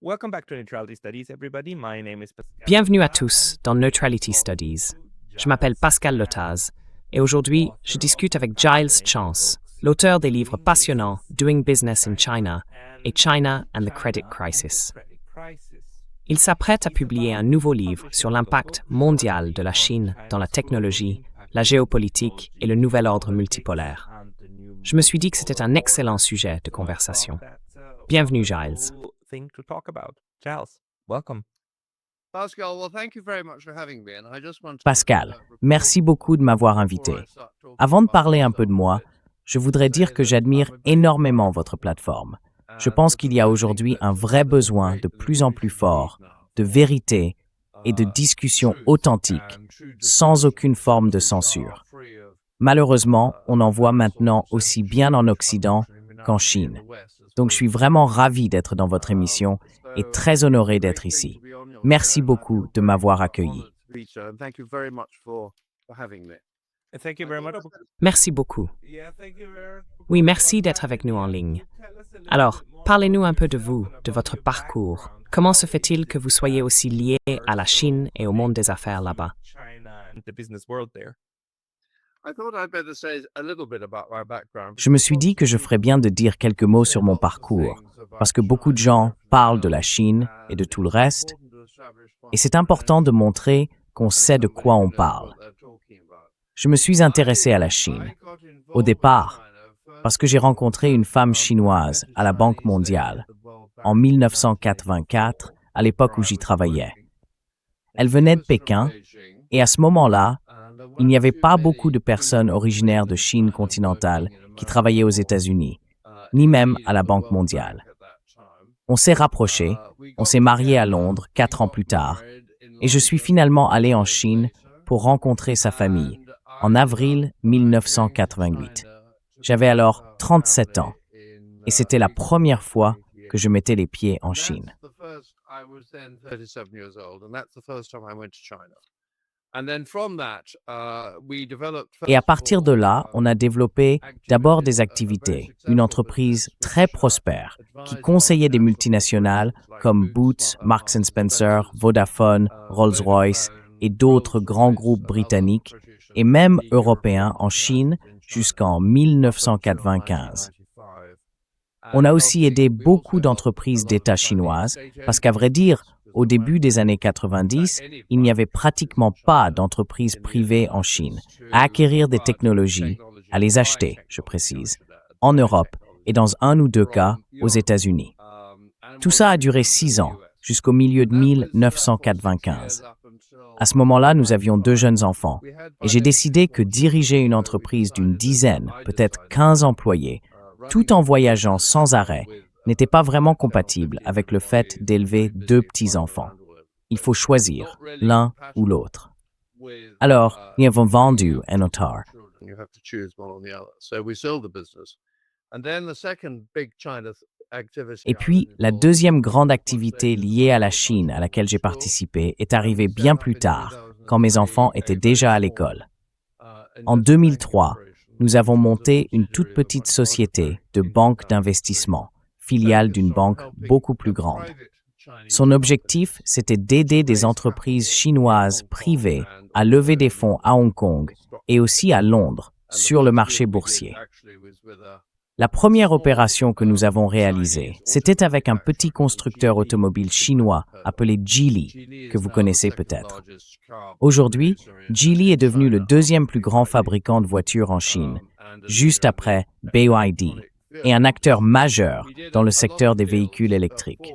Welcome back to Neutrality Studies, everybody. My name is Pascal. Bienvenue à tous dans Neutrality Studies. Je m'appelle Pascal Lotaz et aujourd'hui, je discute avec Giles Chance, l'auteur des livres passionnants Doing Business in China et China and the Credit Crisis. Il s'apprête à publier un nouveau livre sur l'impact mondial de la Chine dans la technologie, la géopolitique et le nouvel ordre multipolaire. Je me suis dit que c'était un excellent sujet de conversation. Bienvenue, Giles. Thing to talk about. Giles, welcome. Pascal, well, thank you very much for having me. And I just want to, Pascal, merci beaucoup de m'avoir invité. Avant de parler un peu de moi, je voudrais dire que j'admire énormément votre plateforme. Je pense qu'il y a aujourd'hui un vrai besoin de plus en plus fort de vérité et de discussion authentique, sans aucune forme de censure. Malheureusement, on en voit maintenant aussi bien en Occident qu'en Chine. Donc je suis vraiment ravi d'être dans votre émission et très honoré d'être ici. Merci beaucoup de m'avoir accueilli. Thank you very much for having me. Thank you very much. Merci beaucoup. Yeah, thank you very much. Oui, merci d'être avec nous en ligne. Alors, parlez-nous un peu de vous, de votre parcours. Comment se fait-il que vous soyez aussi lié à la Chine et au monde des affaires là-bas? China and the business world there. I thought I'd better say a little bit about my background. Je me suis dit que je ferais bien de dire quelques mots sur mon parcours, parce que beaucoup de gens parlent de la Chine et de tout le reste, et c'est important de montrer qu'on sait de quoi on parle. Je me suis intéressé à la Chine, au départ, parce que j'ai rencontré une femme chinoise à la Banque mondiale, en 1984, à l'époque où j'y travaillais. Elle venait de Pékin, et à ce moment-là, il n'y avait pas beaucoup de personnes originaires de Chine continentale qui travaillaient aux États-Unis, ni même à la Banque mondiale. On s'est rapprochés, on s'est mariés à Londres 4 ans plus tard, et je suis finalement allé en Chine pour rencontrer sa famille, en avril 1988. J'avais alors 37 ans, et c'était la première fois que je mettais les pieds en Chine. I was then 37 years old, and that's the first time I went to China. And then from that, we developed. Et à partir de là, on a développé d'abord des activités, une entreprise très prospère qui conseillait des multinationales comme Boots, Marks & Spencer, Vodafone, Rolls-Royce et d'autres grands groupes britanniques et même européens en Chine jusqu'en 1995. On a aussi aidé beaucoup d'entreprises d'État chinoises parce qu'à vrai dire, au début des années 90, il n'y avait pratiquement pas d'entreprises privées en Chine à acquérir des technologies, à les acheter, je précise, en Europe et dans 1 ou 2 cas aux États-Unis. Tout ça a duré 6 ans, jusqu'au milieu de 1995. À ce moment-là, nous avions 2 jeunes enfants et j'ai décidé que diriger une entreprise d'une dizaine, peut-être 15 employés, tout en voyageant sans arrêt, n'était pas vraiment compatible avec le fait d'élever 2 petits-enfants. Il faut choisir l'un ou l'autre. Alors, nous avons vendu Enotar. You have to choose one or the other. So we sold the business. And then the second big China activity. Et puis, la deuxième grande activité liée à la Chine à laquelle j'ai participé est arrivée bien plus tard, quand mes enfants étaient déjà à l'école. En 2003, nous avons monté une toute petite société de banque d'investissement, filiale d'une banque beaucoup plus grande. Son objectif, c'était d'aider des entreprises chinoises privées à lever des fonds à Hong Kong et aussi à Londres, sur le marché boursier. La première opération que nous avons réalisée, c'était avec un petit constructeur automobile chinois appelé Geely, que vous connaissez peut-être. Aujourd'hui, Geely est devenu le 2e plus grand fabricant de voitures en Chine, juste après BYD, et un acteur majeur dans le secteur des véhicules électriques.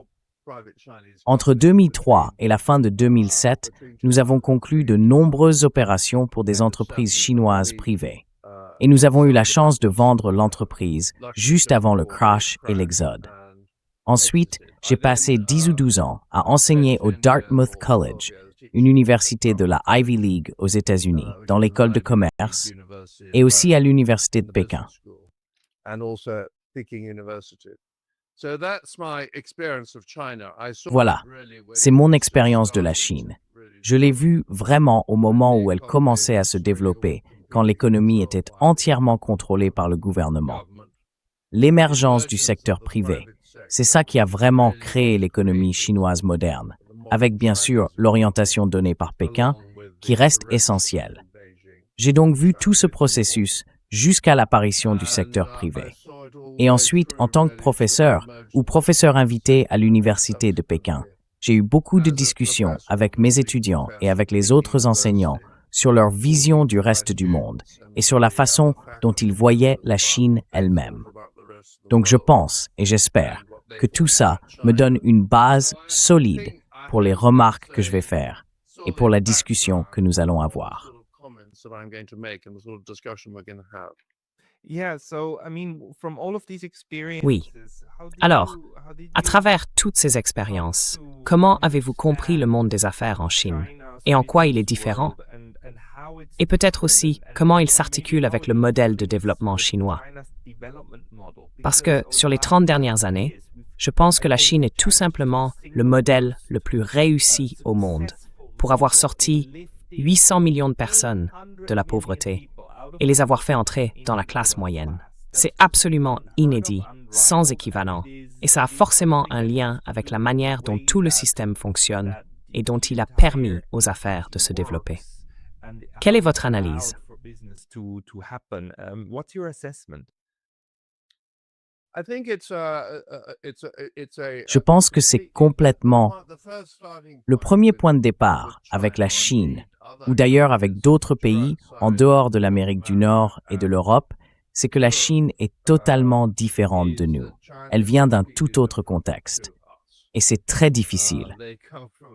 Entre 2003 et la fin de 2007, nous avons conclu de nombreuses opérations pour des entreprises chinoises privées. Et nous avons eu la chance de vendre l'entreprise juste avant le crash et l'exode. Ensuite, j'ai passé 10 ou 12 ans à enseigner au Dartmouth College, une université de la Ivy League aux États-Unis, dans l'école de commerce, et aussi à l'université de Pékin. Voilà, c'est mon expérience de la Chine. Je l'ai vue vraiment au moment où elle commençait à se développer, quand l'économie était entièrement contrôlée par le gouvernement. L'émergence du secteur privé, C'est ça qui a vraiment créé l'économie chinoise moderne, avec bien sûr l'orientation donnée par Pékin, qui reste essentielle. J'ai donc vu tout ce processus jusqu'à l'apparition du secteur privé. Et ensuite, en tant que professeur ou professeur invité à l'université de Pékin, j'ai eu beaucoup de discussions avec mes étudiants et avec les autres enseignants sur leur vision du reste du monde et sur la façon dont ils voyaient la Chine elle-même. Donc je pense et j'espère que tout ça me donne une base solide pour les remarques que je vais faire et pour la discussion que nous allons avoir. Oui. Alors, à travers toutes ces expériences, comment avez-vous compris le monde des affaires en Chine et en quoi il est différent? Et peut-être aussi comment il s'articule avec le modèle de développement chinois. Parce que sur les 30 dernières années, je pense que la Chine est tout simplement le modèle le plus réussi au monde pour avoir sorti 800 millions de personnes de la pauvreté et les avoir fait entrer dans la classe moyenne. C'est absolument inédit, sans équivalent, et ça a forcément un lien avec la manière dont tout le système fonctionne et dont il a permis aux affaires de se développer. Quelle est votre analyse? Je pense que c'est complètement le premier point de départ avec la Chine, ou d'ailleurs avec d'autres pays en dehors de l'Amérique du Nord et de l'Europe, c'est que la Chine est totalement différente de nous. Elle vient d'un tout autre contexte. Et c'est très difficile.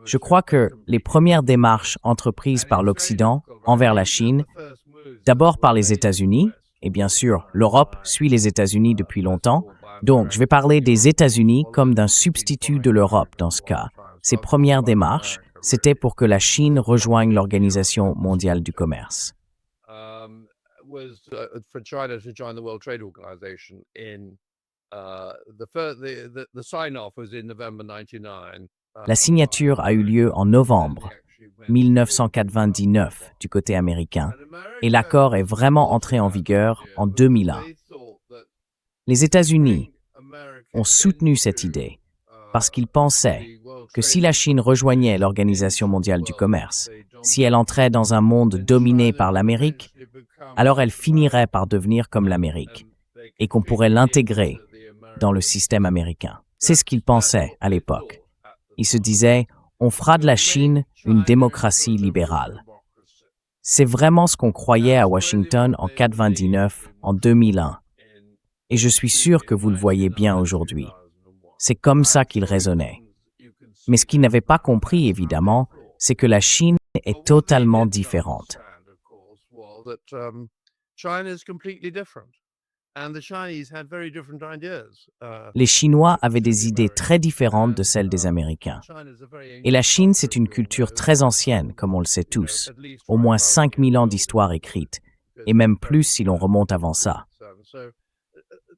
Je crois que les premières démarches entreprises par l'Occident envers la Chine, d'abord par les États-Unis, et bien sûr, l'Europe suit les États-Unis depuis longtemps, donc je vais parler des États-Unis comme d'un substitut de l'Europe dans ce cas. Ces premières démarches, c'était pour que la Chine rejoigne l'Organisation mondiale du commerce. La signature a eu lieu en novembre 1999 du côté américain et l'accord est vraiment entré en vigueur en 2001. Les États-Unis ont soutenu cette idée parce qu'ils pensaient que si la Chine rejoignait l'Organisation mondiale du commerce, si elle entrait dans un monde dominé par l'Amérique, alors elle finirait par devenir comme l'Amérique et qu'on pourrait l'intégrer dans le système américain. C'est ce qu'ils pensaient à l'époque. Ils se disaient, on fera de la Chine une démocratie libérale. C'est vraiment ce qu'on croyait à Washington en 1999, en 2001. Et je suis sûr que vous le voyez bien aujourd'hui. C'est comme ça qu'ils raisonnaient. Mais ce qu'ils n'avaient pas compris, évidemment, c'est que la Chine est totalement différente. Les Chinois avaient des idées très différentes de celles des Américains. Et la Chine, c'est une culture très ancienne, comme on le sait tous. Au moins 5000 ans d'histoire écrite, et même plus si l'on remonte avant ça.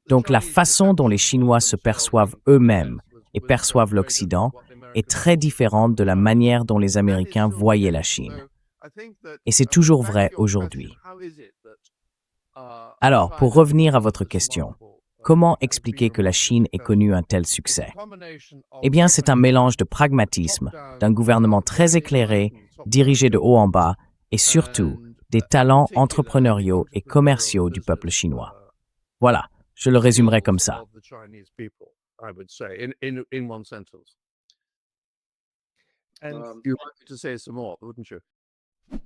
Donc la façon dont les Chinois se perçoivent eux-mêmes et perçoivent l'Occident est très différente de la manière dont les Américains voyaient la Chine. Et c'est toujours vrai aujourd'hui. Alors, pour revenir à votre question, comment expliquer que la Chine ait connu un tel succès? Eh bien, c'est un mélange de pragmatisme, d'un gouvernement très éclairé, dirigé de haut en bas, et surtout des talents entrepreneuriaux et commerciaux du peuple chinois. Voilà, je le résumerai comme ça.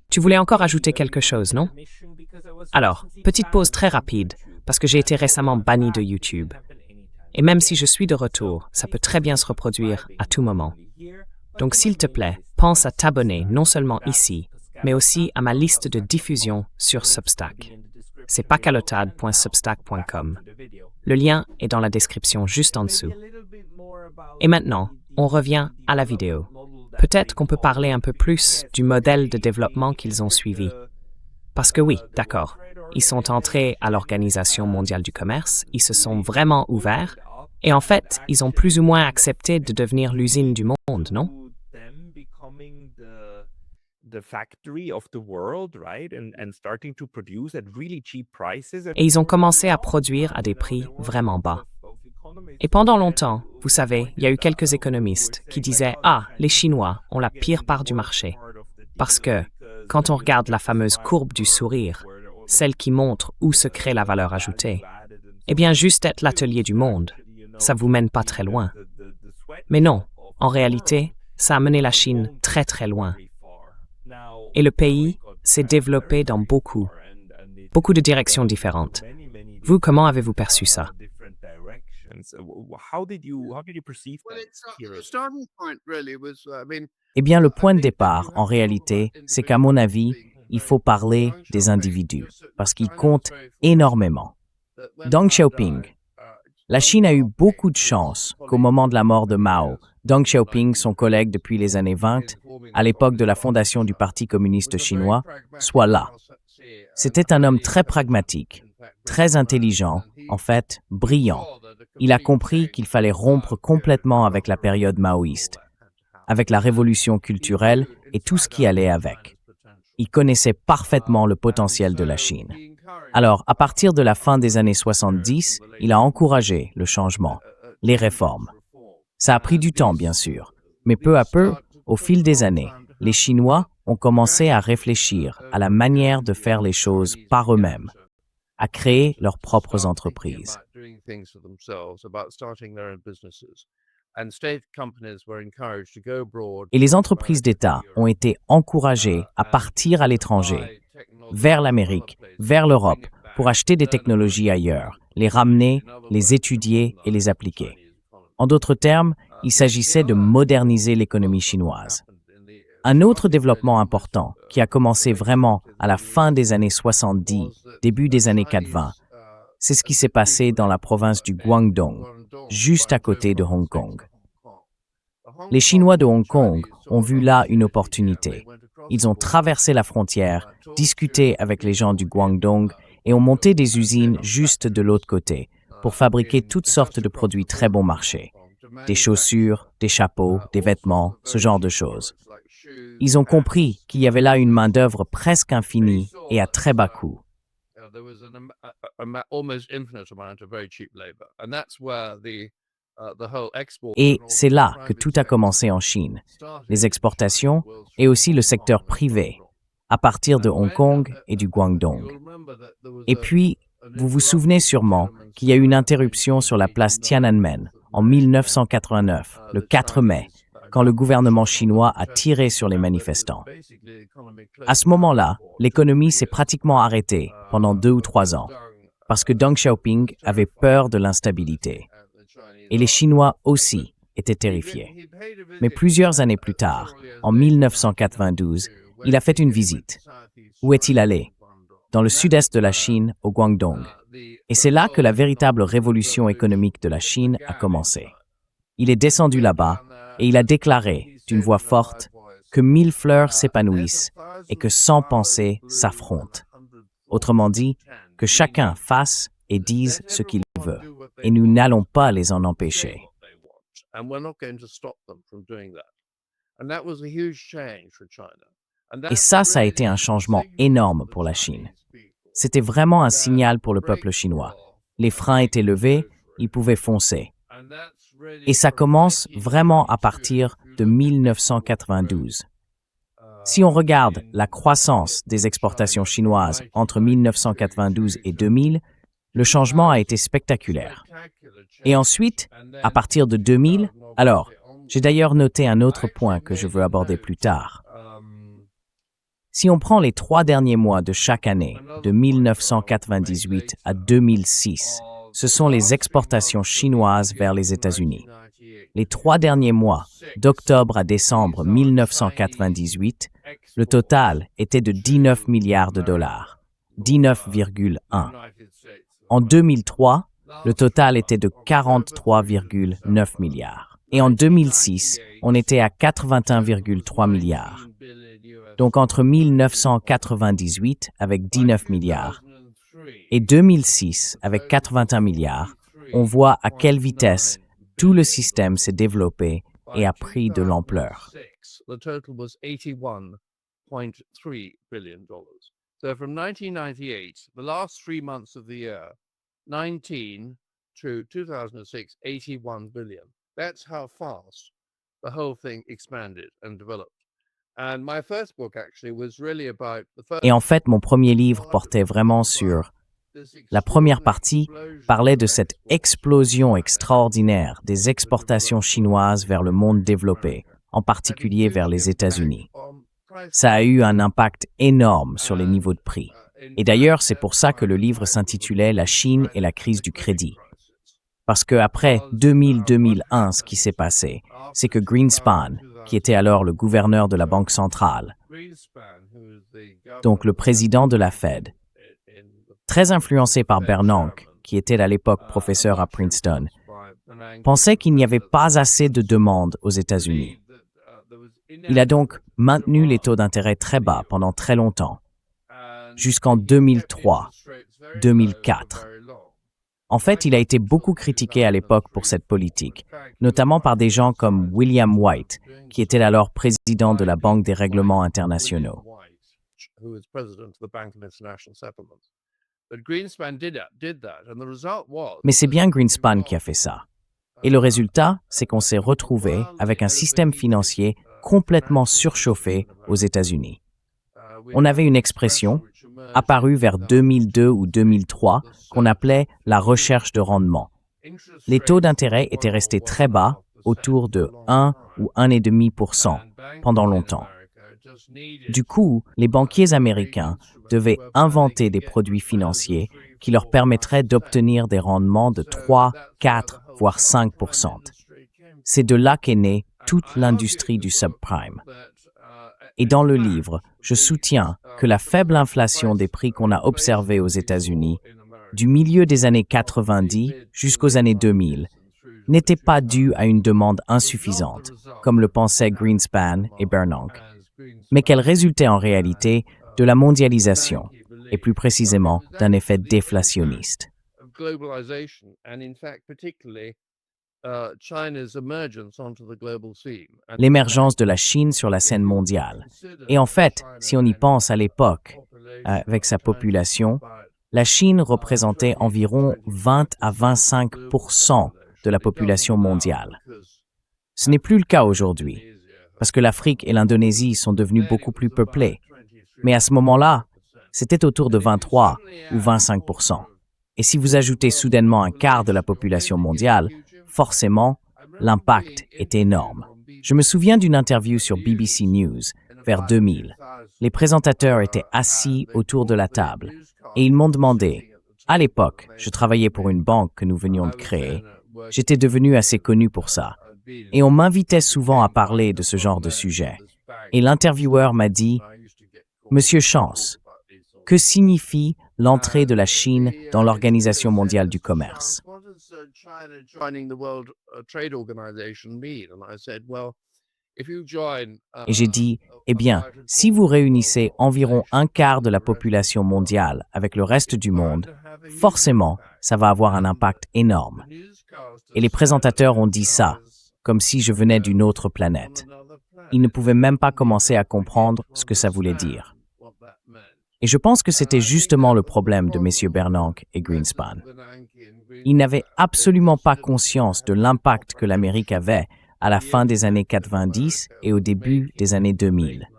Tu voulais encore ajouter quelque chose, non? Alors, petite pause très rapide, parce que j'ai été récemment banni de YouTube. Et même si je suis de retour, ça peut très bien se reproduire à tout moment. Donc s'il te plaît, pense à t'abonner non seulement ici, mais aussi à ma liste de diffusion sur Substack. C'est pacalotade.substack.com. Le lien est dans la description juste en dessous. Et maintenant, on revient à la vidéo. Peut-être qu'on peut parler un peu plus du modèle de développement qu'ils ont suivi. Parce que oui, d'accord, ils sont entrés à l'Organisation mondiale du commerce, ils se sont vraiment ouverts, et en fait, ils ont plus ou moins accepté de devenir l'usine du monde, non? Et ils ont commencé à produire à des prix vraiment bas. Et pendant longtemps, vous savez, il y a eu quelques économistes qui disaient « Ah, les Chinois ont la pire part du marché. » Parce que, quand on regarde la fameuse courbe du sourire, celle qui montre où se crée la valeur ajoutée, eh bien, juste être l'atelier du monde, ça vous mène pas très loin. Mais non, en réalité, ça a mené la Chine très très loin. Et le pays s'est développé dans beaucoup de directions différentes. Vous, comment avez-vous perçu ça? Eh bien, le point de départ, en réalité, c'est qu'à mon avis, il faut parler des individus, parce qu'ils comptent énormément. Deng Xiaoping. La Chine a eu beaucoup de chance qu'au moment de la mort de Mao, Deng Xiaoping, son collègue depuis les années 20, à l'époque de la fondation du Parti communiste chinois, soit là. C'était un homme très pragmatique, très intelligent, en fait, brillant. Il a compris qu'il fallait rompre complètement avec la période maoïste, avec la révolution culturelle et tout ce qui allait avec. Il connaissait parfaitement le potentiel de la Chine. Alors, à partir de la fin des années 70, il a encouragé le changement, les réformes. Ça a pris du temps, bien sûr, mais peu à peu, au fil des années, les Chinois ont commencé à réfléchir à la manière de faire les choses par eux-mêmes, à créer leurs propres entreprises. Et les entreprises d'État ont été encouragées à partir à l'étranger, vers l'Amérique, vers l'Europe, pour acheter des technologies ailleurs, les ramener, les étudier et les appliquer. En d'autres termes, il s'agissait de moderniser l'économie chinoise. Un autre développement important, qui a commencé vraiment à la fin des années 70, début des années 80, c'est ce qui s'est passé dans la province du Guangdong, juste à côté de Hong Kong. Les Chinois de Hong Kong ont vu là une opportunité. Ils ont traversé la frontière, discuté avec les gens du Guangdong et ont monté des usines juste de l'autre côté pour fabriquer toutes sortes de produits très bon marché. Des chaussures, des chapeaux, des vêtements, ce genre de choses. Ils ont compris qu'il y avait là une main-d'œuvre presque infinie et à très bas coût. Et c'est là que tout a commencé en Chine, les exportations et aussi le secteur privé, à partir de Hong Kong et du Guangdong. Et puis, vous vous souvenez sûrement qu'il y a eu une interruption sur la place Tiananmen en 1989, le 4 mai, quand le gouvernement chinois a tiré sur les manifestants. À ce moment-là, l'économie s'est pratiquement arrêtée pendant 2 ou 3 ans, parce que Deng Xiaoping avait peur de l'instabilité. Et les Chinois aussi étaient terrifiés. Mais plusieurs années plus tard, en 1992, il a fait une visite. Où est-il allé? Dans le sud-est de la Chine, au Guangdong. Et c'est là que la véritable révolution économique de la Chine a commencé. Il est descendu là-bas et il a déclaré d'une voix forte que 1000 fleurs s'épanouissent et que 100 pensées s'affrontent. Autrement dit, que chacun fasse et dise ce qu'il veut, et nous n'allons pas les en empêcher. Et ça a été un changement énorme pour la Chine. C'était vraiment un signal pour le peuple chinois. Les freins étaient levés, ils pouvaient foncer. Et ça commence vraiment à partir de 1992. Si on regarde la croissance des exportations chinoises entre 1992 et 2000, le changement a été spectaculaire. Et ensuite, à partir de 2000, alors, j'ai d'ailleurs noté un autre point que je veux aborder plus tard. Si on prend les 3 derniers mois de chaque année, de 1998 à 2006, ce sont les exportations chinoises vers les États-Unis. Les 3 derniers mois, d'octobre à décembre 1998, le total était de 19 milliards de dollars, 19,1. En 2003, le total était de 43,9 milliards. Et en 2006, on était à 81,3 milliards. Donc entre 1998 avec 19 milliards et 2006 avec 81 milliards, on voit à quelle vitesse tout le système s'est développé et a pris de l'ampleur. So from 1998, the last 3 months of the year, 19 to 2006, 81 billion. That's how fast the whole thing expanded and developed. And my first book actually was really about the first. Et en fait, mon premier livre portait vraiment sur... La première partie parlait de cette explosion extraordinaire des exportations chinoises vers le monde développé, en particulier vers les États-Unis. Ça a eu un impact énorme sur les niveaux de prix. Et d'ailleurs, c'est pour ça que le livre s'intitulait « La Chine et la crise du crédit ». Parce qu'après 2000-2001, ce qui s'est passé, c'est que Greenspan, qui était alors le gouverneur de la Banque centrale, donc le président de la Fed, très influencé par Bernanke, qui était à l'époque professeur à Princeton, pensait qu'il n'y avait pas assez de demande aux États-Unis. Il a donc maintenu les taux d'intérêt très bas pendant très longtemps, jusqu'en 2003-2004. En fait, il a été beaucoup critiqué à l'époque pour cette politique, notamment par des gens comme William White, qui était alors président de la Banque des règlements internationaux. Mais c'est bien Greenspan qui a fait ça. Et le résultat, c'est qu'on s'est retrouvé avec un système financier complètement surchauffé aux États-Unis. On avait une expression, apparue vers 2002 ou 2003, qu'on appelait la recherche de rendement. Les taux d'intérêt étaient restés très bas, autour de 1 ou 1,5% pendant longtemps. Du coup, les banquiers américains devaient inventer des produits financiers qui leur permettraient d'obtenir des rendements de 3, 4, voire 5%. C'est de là qu'est née toute l'industrie du subprime. Et dans le livre, je soutiens que la faible inflation des prix qu'on a observée aux États-Unis, du milieu des années 90 jusqu'aux années 2000, n'était pas due à une demande insuffisante, comme le pensaient Greenspan et Bernanke, mais qu'elle résultait en réalité de la mondialisation, et plus précisément d'un effet déflationniste. L'émergence de la Chine sur la scène mondiale. Et en fait, si on y pense à l'époque, avec sa population, la Chine représentait environ 20 à 25% de la population mondiale. Ce n'est plus le cas aujourd'hui, parce que l'Afrique et l'Indonésie sont devenues beaucoup plus peuplées. Mais à ce moment-là, c'était autour de 23 ou 25%. Et si vous ajoutez soudainement un quart de la population mondiale, forcément, l'impact est énorme. Je me souviens d'une interview sur BBC News vers 2000. Les présentateurs étaient assis autour de la table et ils m'ont demandé, à l'époque, je travaillais pour une banque que nous venions de créer, j'étais devenu assez connu pour ça, et on m'invitait souvent à parler de ce genre de sujet. Et l'intervieweur m'a dit, « Monsieur Chance, que signifie l'entrée de la Chine dans l'Organisation mondiale du commerce ?» Et j'ai dit, eh bien, si vous réunissez environ un quart de la population mondiale avec le reste du monde, forcément, ça va avoir un impact énorme. Et les présentateurs ont dit ça, comme si je venais d'une autre planète. Ils ne pouvaient même pas commencer à comprendre ce que ça voulait dire. Et je pense que c'était justement le problème de messieurs Bernanke et Greenspan. Ils n'avaient absolument pas conscience de l'impact que l'Amérique avait à la fin des années 90 et au début des années 2000.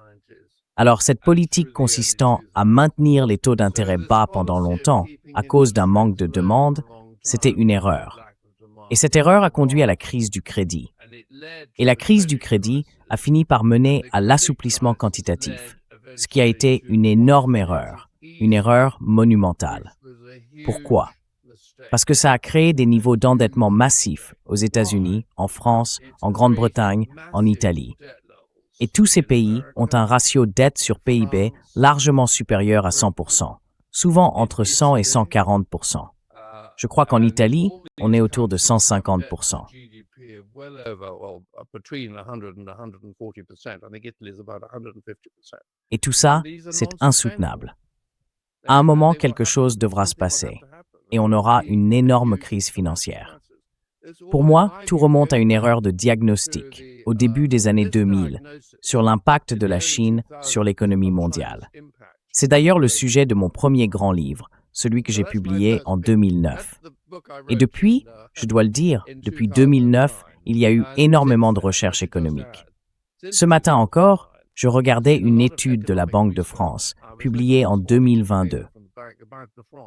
Alors cette politique consistant à maintenir les taux d'intérêt bas pendant longtemps à cause d'un manque de demande, c'était une erreur. Et cette erreur a conduit à la crise du crédit. Et la crise du crédit a fini par mener à l'assouplissement quantitatif, ce qui a été une énorme erreur, une erreur monumentale. Pourquoi? Parce que ça a créé des niveaux d'endettement massifs aux États-Unis, en France, en Grande-Bretagne, en Italie. Et tous ces pays ont un ratio dette sur PIB largement supérieur à 100%, souvent entre 100 et 140%. Je crois qu'en Italie, on est autour de 150%. Et tout ça, c'est insoutenable. À un moment, quelque chose devra se passer, et on aura une énorme crise financière. Pour moi, tout remonte à une erreur de diagnostic, au début des années 2000, sur l'impact de la Chine sur l'économie mondiale. C'est d'ailleurs le sujet de mon premier grand livre, celui que j'ai publié en 2009. Et depuis, je dois le dire, depuis 2009, il y a eu énormément de recherches économiques. Ce matin encore, je regardais une étude de la Banque de France, publiée en 2022.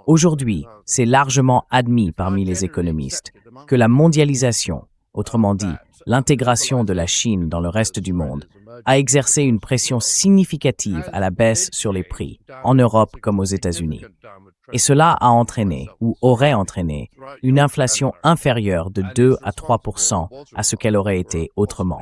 Aujourd'hui, c'est largement admis parmi les économistes que la mondialisation, autrement dit, l'intégration de la Chine dans le reste du monde, a exercé une pression significative à la baisse sur les prix, en Europe comme aux États-Unis. Et cela a entraîné, ou aurait entraîné, une inflation inférieure de 2 à 3% à ce qu'elle aurait été autrement.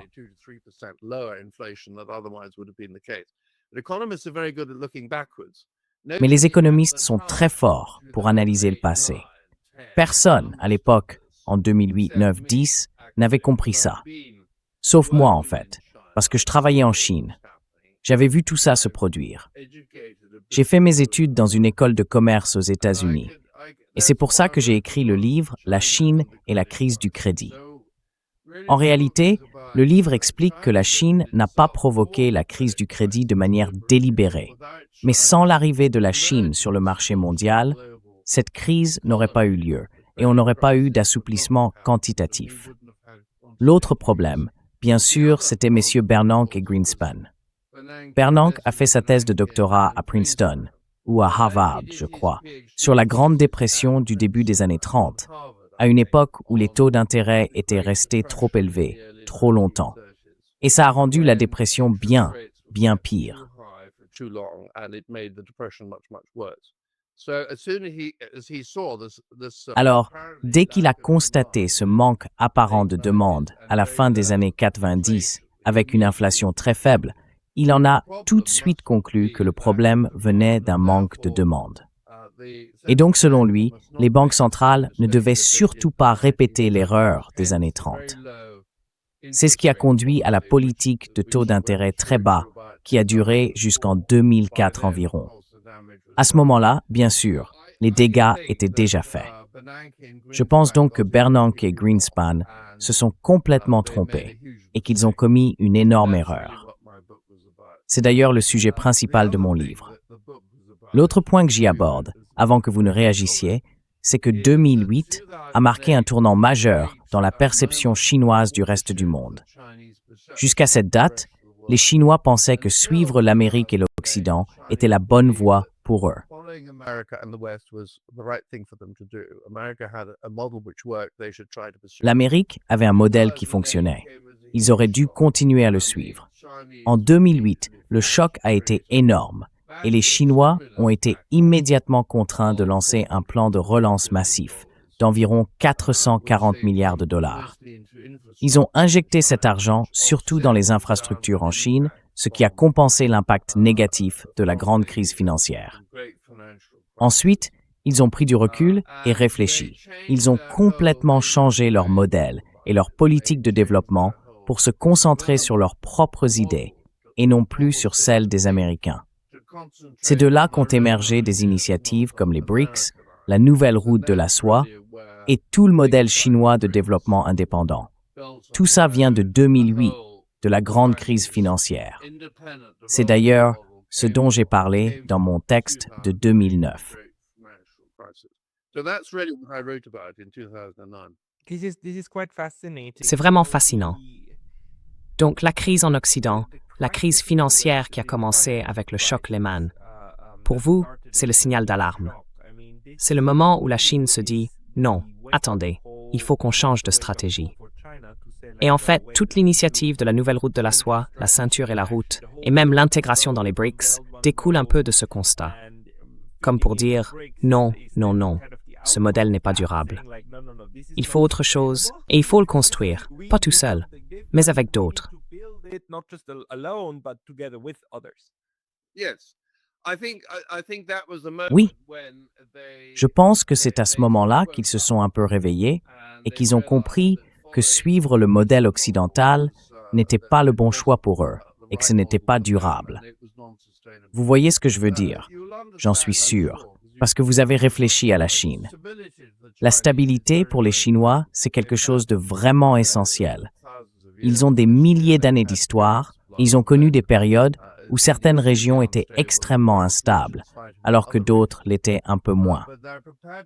Mais les économistes sont très forts pour analyser le passé. Personne, à l'époque, en 2008, 9, 10, n'avait compris ça. Sauf moi, en fait, parce que je travaillais en Chine. J'avais vu tout ça se produire. J'ai fait mes études dans une école de commerce aux États-Unis. Et c'est pour ça que j'ai écrit le livre « La Chine et la crise du crédit ». En réalité, le livre explique que la Chine n'a pas provoqué la crise du crédit de manière délibérée. Mais sans l'arrivée de la Chine sur le marché mondial, cette crise n'aurait pas eu lieu et on n'aurait pas eu d'assouplissement quantitatif. L'autre problème, bien sûr, c'était messieurs Bernanke et Greenspan. Bernanke a fait sa thèse de doctorat à Princeton, ou à Harvard, je crois, sur la Grande Dépression du début des années 30, à une époque où les taux d'intérêt étaient restés trop élevés, trop longtemps. Et ça a rendu la dépression bien pire. Alors, dès qu'il a constaté ce manque apparent de demande à la fin des années 90, avec une inflation très faible, il en a tout de suite conclu que le problème venait d'un manque de demande. Et donc, selon lui, les banques centrales ne devaient surtout pas répéter l'erreur des années 30. C'est ce qui a conduit à la politique de taux d'intérêt très bas, qui a duré jusqu'en 2004 environ. À ce moment-là, bien sûr, les dégâts étaient déjà faits. Je pense donc que Bernanke et Greenspan se sont complètement trompés et qu'ils ont commis une énorme erreur. C'est d'ailleurs le sujet principal de mon livre. L'autre point que j'y aborde, avant que vous ne réagissiez, c'est que 2008 a marqué un tournant majeur dans la perception chinoise du reste du monde. Jusqu'à cette date, les Chinois pensaient que suivre l'Amérique et l'Occident était la bonne voie pour eux. L'Amérique avait un modèle qui fonctionnait. Ils auraient dû continuer à le suivre. En 2008, le choc a été énorme et les Chinois ont été immédiatement contraints de lancer un plan de relance massif d'environ 440 milliards de dollars. Ils ont injecté cet argent surtout dans les infrastructures en Chine, ce qui a compensé l'impact négatif de la grande crise financière. Ensuite, ils ont pris du recul et réfléchi. Ils ont complètement changé leur modèle et leur politique de développement pour se concentrer sur leurs propres idées et non plus sur celles des Américains. C'est de là qu'ont émergé des initiatives comme les BRICS, la nouvelle route de la soie et tout le modèle chinois de développement indépendant. Tout ça vient de 2008, de la grande crise financière. C'est d'ailleurs ce dont j'ai parlé dans mon texte de 2009. C'est vraiment fascinant. Donc la crise en Occident, la crise financière qui a commencé avec le choc Lehman, pour vous, c'est le signal d'alarme. C'est le moment où la Chine se dit « Non, attendez, il faut qu'on change de stratégie ». Et en fait, toute l'initiative de la nouvelle route de la soie, la ceinture et la route, et même l'intégration dans les BRICS, découle un peu de ce constat. Comme pour dire « Non, non, non, ce modèle n'est pas durable. Il faut autre chose, et il faut le construire, pas tout seul, mais avec d'autres. » Oui, je pense que c'est à ce moment-là qu'ils se sont un peu réveillés et qu'ils ont compris que suivre le modèle occidental n'était pas le bon choix pour eux et que ce n'était pas durable. Vous voyez ce que je veux dire? J'en suis sûr, parce que vous avez réfléchi à la Chine. La stabilité pour les Chinois, c'est quelque chose de vraiment essentiel. Ils ont des milliers d'années d'histoire et ils ont connu des périodes où certaines régions étaient extrêmement instables, alors que d'autres l'étaient un peu moins.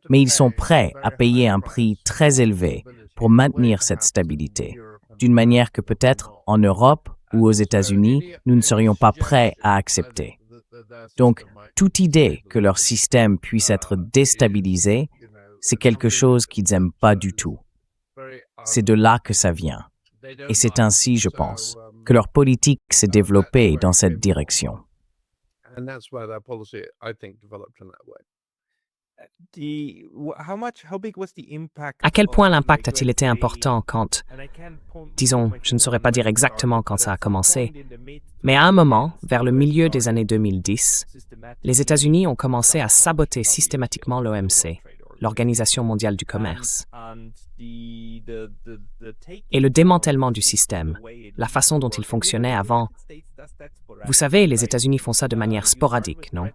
Mais ils sont prêts à payer un prix très élevé pour maintenir cette stabilité, d'une manière que peut-être en Europe ou aux États-Unis, nous ne serions pas prêts à accepter. Donc, toute idée que leur système puisse être déstabilisé, c'est quelque chose qu'ils n'aiment pas du tout. C'est de là que ça vient. Et c'est ainsi, je pense, que leur politique s'est développée dans cette direction. À quel point l'impact a-t-il été important quand, disons, je ne saurais pas dire exactement quand ça a commencé, mais à un moment, vers le milieu des années 2010, les États-Unis ont commencé à saboter systématiquement l'OMC, l'Organisation mondiale du commerce. Et le démantèlement du système, la façon dont il fonctionnait avant. Vous savez, les États-Unis font ça de manière sporadique, non?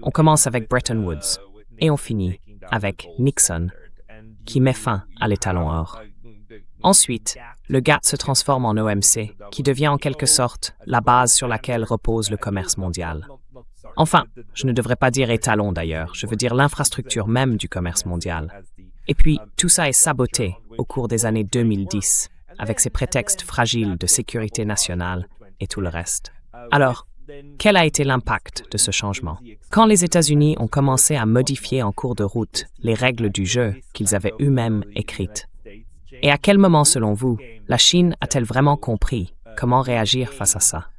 On commence avec Bretton Woods et on finit avec Nixon, qui met fin à l'étalon or. Ensuite, le GATT se transforme en OMC, qui devient en quelque sorte la base sur laquelle repose le commerce mondial. Enfin, je ne devrais pas dire étalon d'ailleurs, je veux dire l'infrastructure même du commerce mondial. Et puis, tout ça est saboté au cours des années 2010, avec ses prétextes fragiles de sécurité nationale et tout le reste. Alors, quel a été l'impact de ce changement? Quand les États-Unis ont commencé à modifier en cours de route les règles du jeu qu'ils avaient eux-mêmes écrites? Et à quel moment, selon vous, la Chine a-t-elle vraiment compris comment réagir face à ça?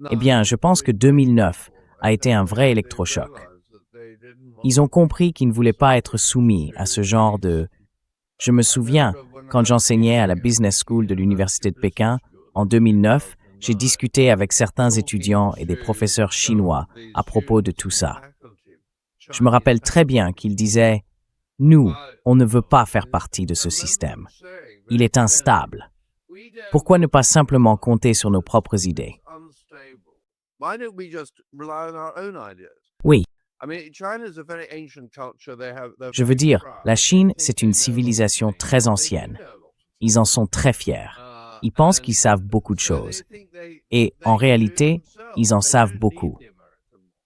Eh bien, je pense que 2009 a été un vrai électrochoc. Ils ont compris qu'ils ne voulaient pas être soumis à ce genre de... Je me souviens, quand j'enseignais à la Business School de l'Université de Pékin, en 2009, j'ai discuté avec certains étudiants et des professeurs chinois à propos de tout ça. Je me rappelle très bien qu'ils disaient « Nous, on ne veut pas faire partie de ce système. Il est instable. Pourquoi ne pas simplement compter sur nos propres idées? » Oui. Je veux dire, la Chine, c'est une civilisation très ancienne. Ils en sont très fiers. Ils pensent qu'ils savent beaucoup de choses. Et en réalité, ils en savent beaucoup.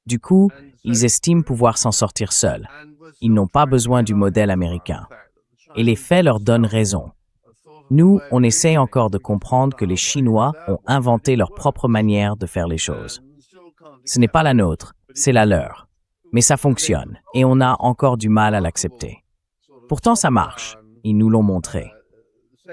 Du coup, ils estiment pouvoir s'en sortir seuls. Ils n'ont pas besoin du modèle américain. Et les faits leur donnent raison. Nous, on essaie encore de comprendre que les Chinois ont inventé leur propre manière de faire les choses. Ce n'est pas la nôtre, c'est la leur. Mais ça fonctionne, et on a encore du mal à l'accepter. Pourtant, ça marche. Ils nous l'ont montré.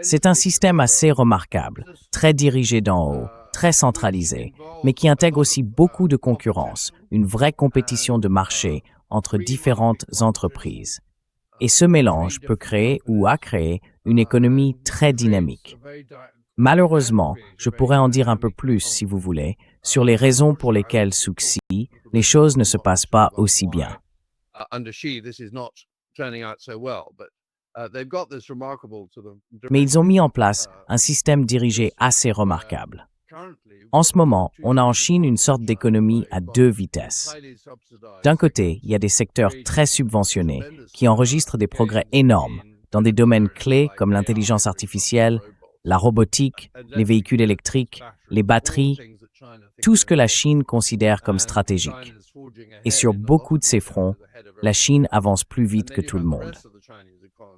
C'est un système assez remarquable, très dirigé d'en haut, très centralisé, mais qui intègre aussi beaucoup de concurrence, une vraie compétition de marché entre différentes entreprises. Et ce mélange peut créer ou a créé une économie très dynamique. Malheureusement, je pourrais en dire un peu plus, si vous voulez, sur les raisons pour lesquelles sous Xi, les choses ne se passent pas aussi bien. Mais ils ont mis en place un système dirigé assez remarquable. En ce moment, on a en Chine une sorte d'économie à deux vitesses. D'un côté, il y a des secteurs très subventionnés qui enregistrent des progrès énormes dans des domaines clés comme l'intelligence artificielle, la robotique, les véhicules électriques, les batteries, tout ce que la Chine considère comme stratégique. Et sur beaucoup de ces fronts, la Chine avance plus vite que tout le monde.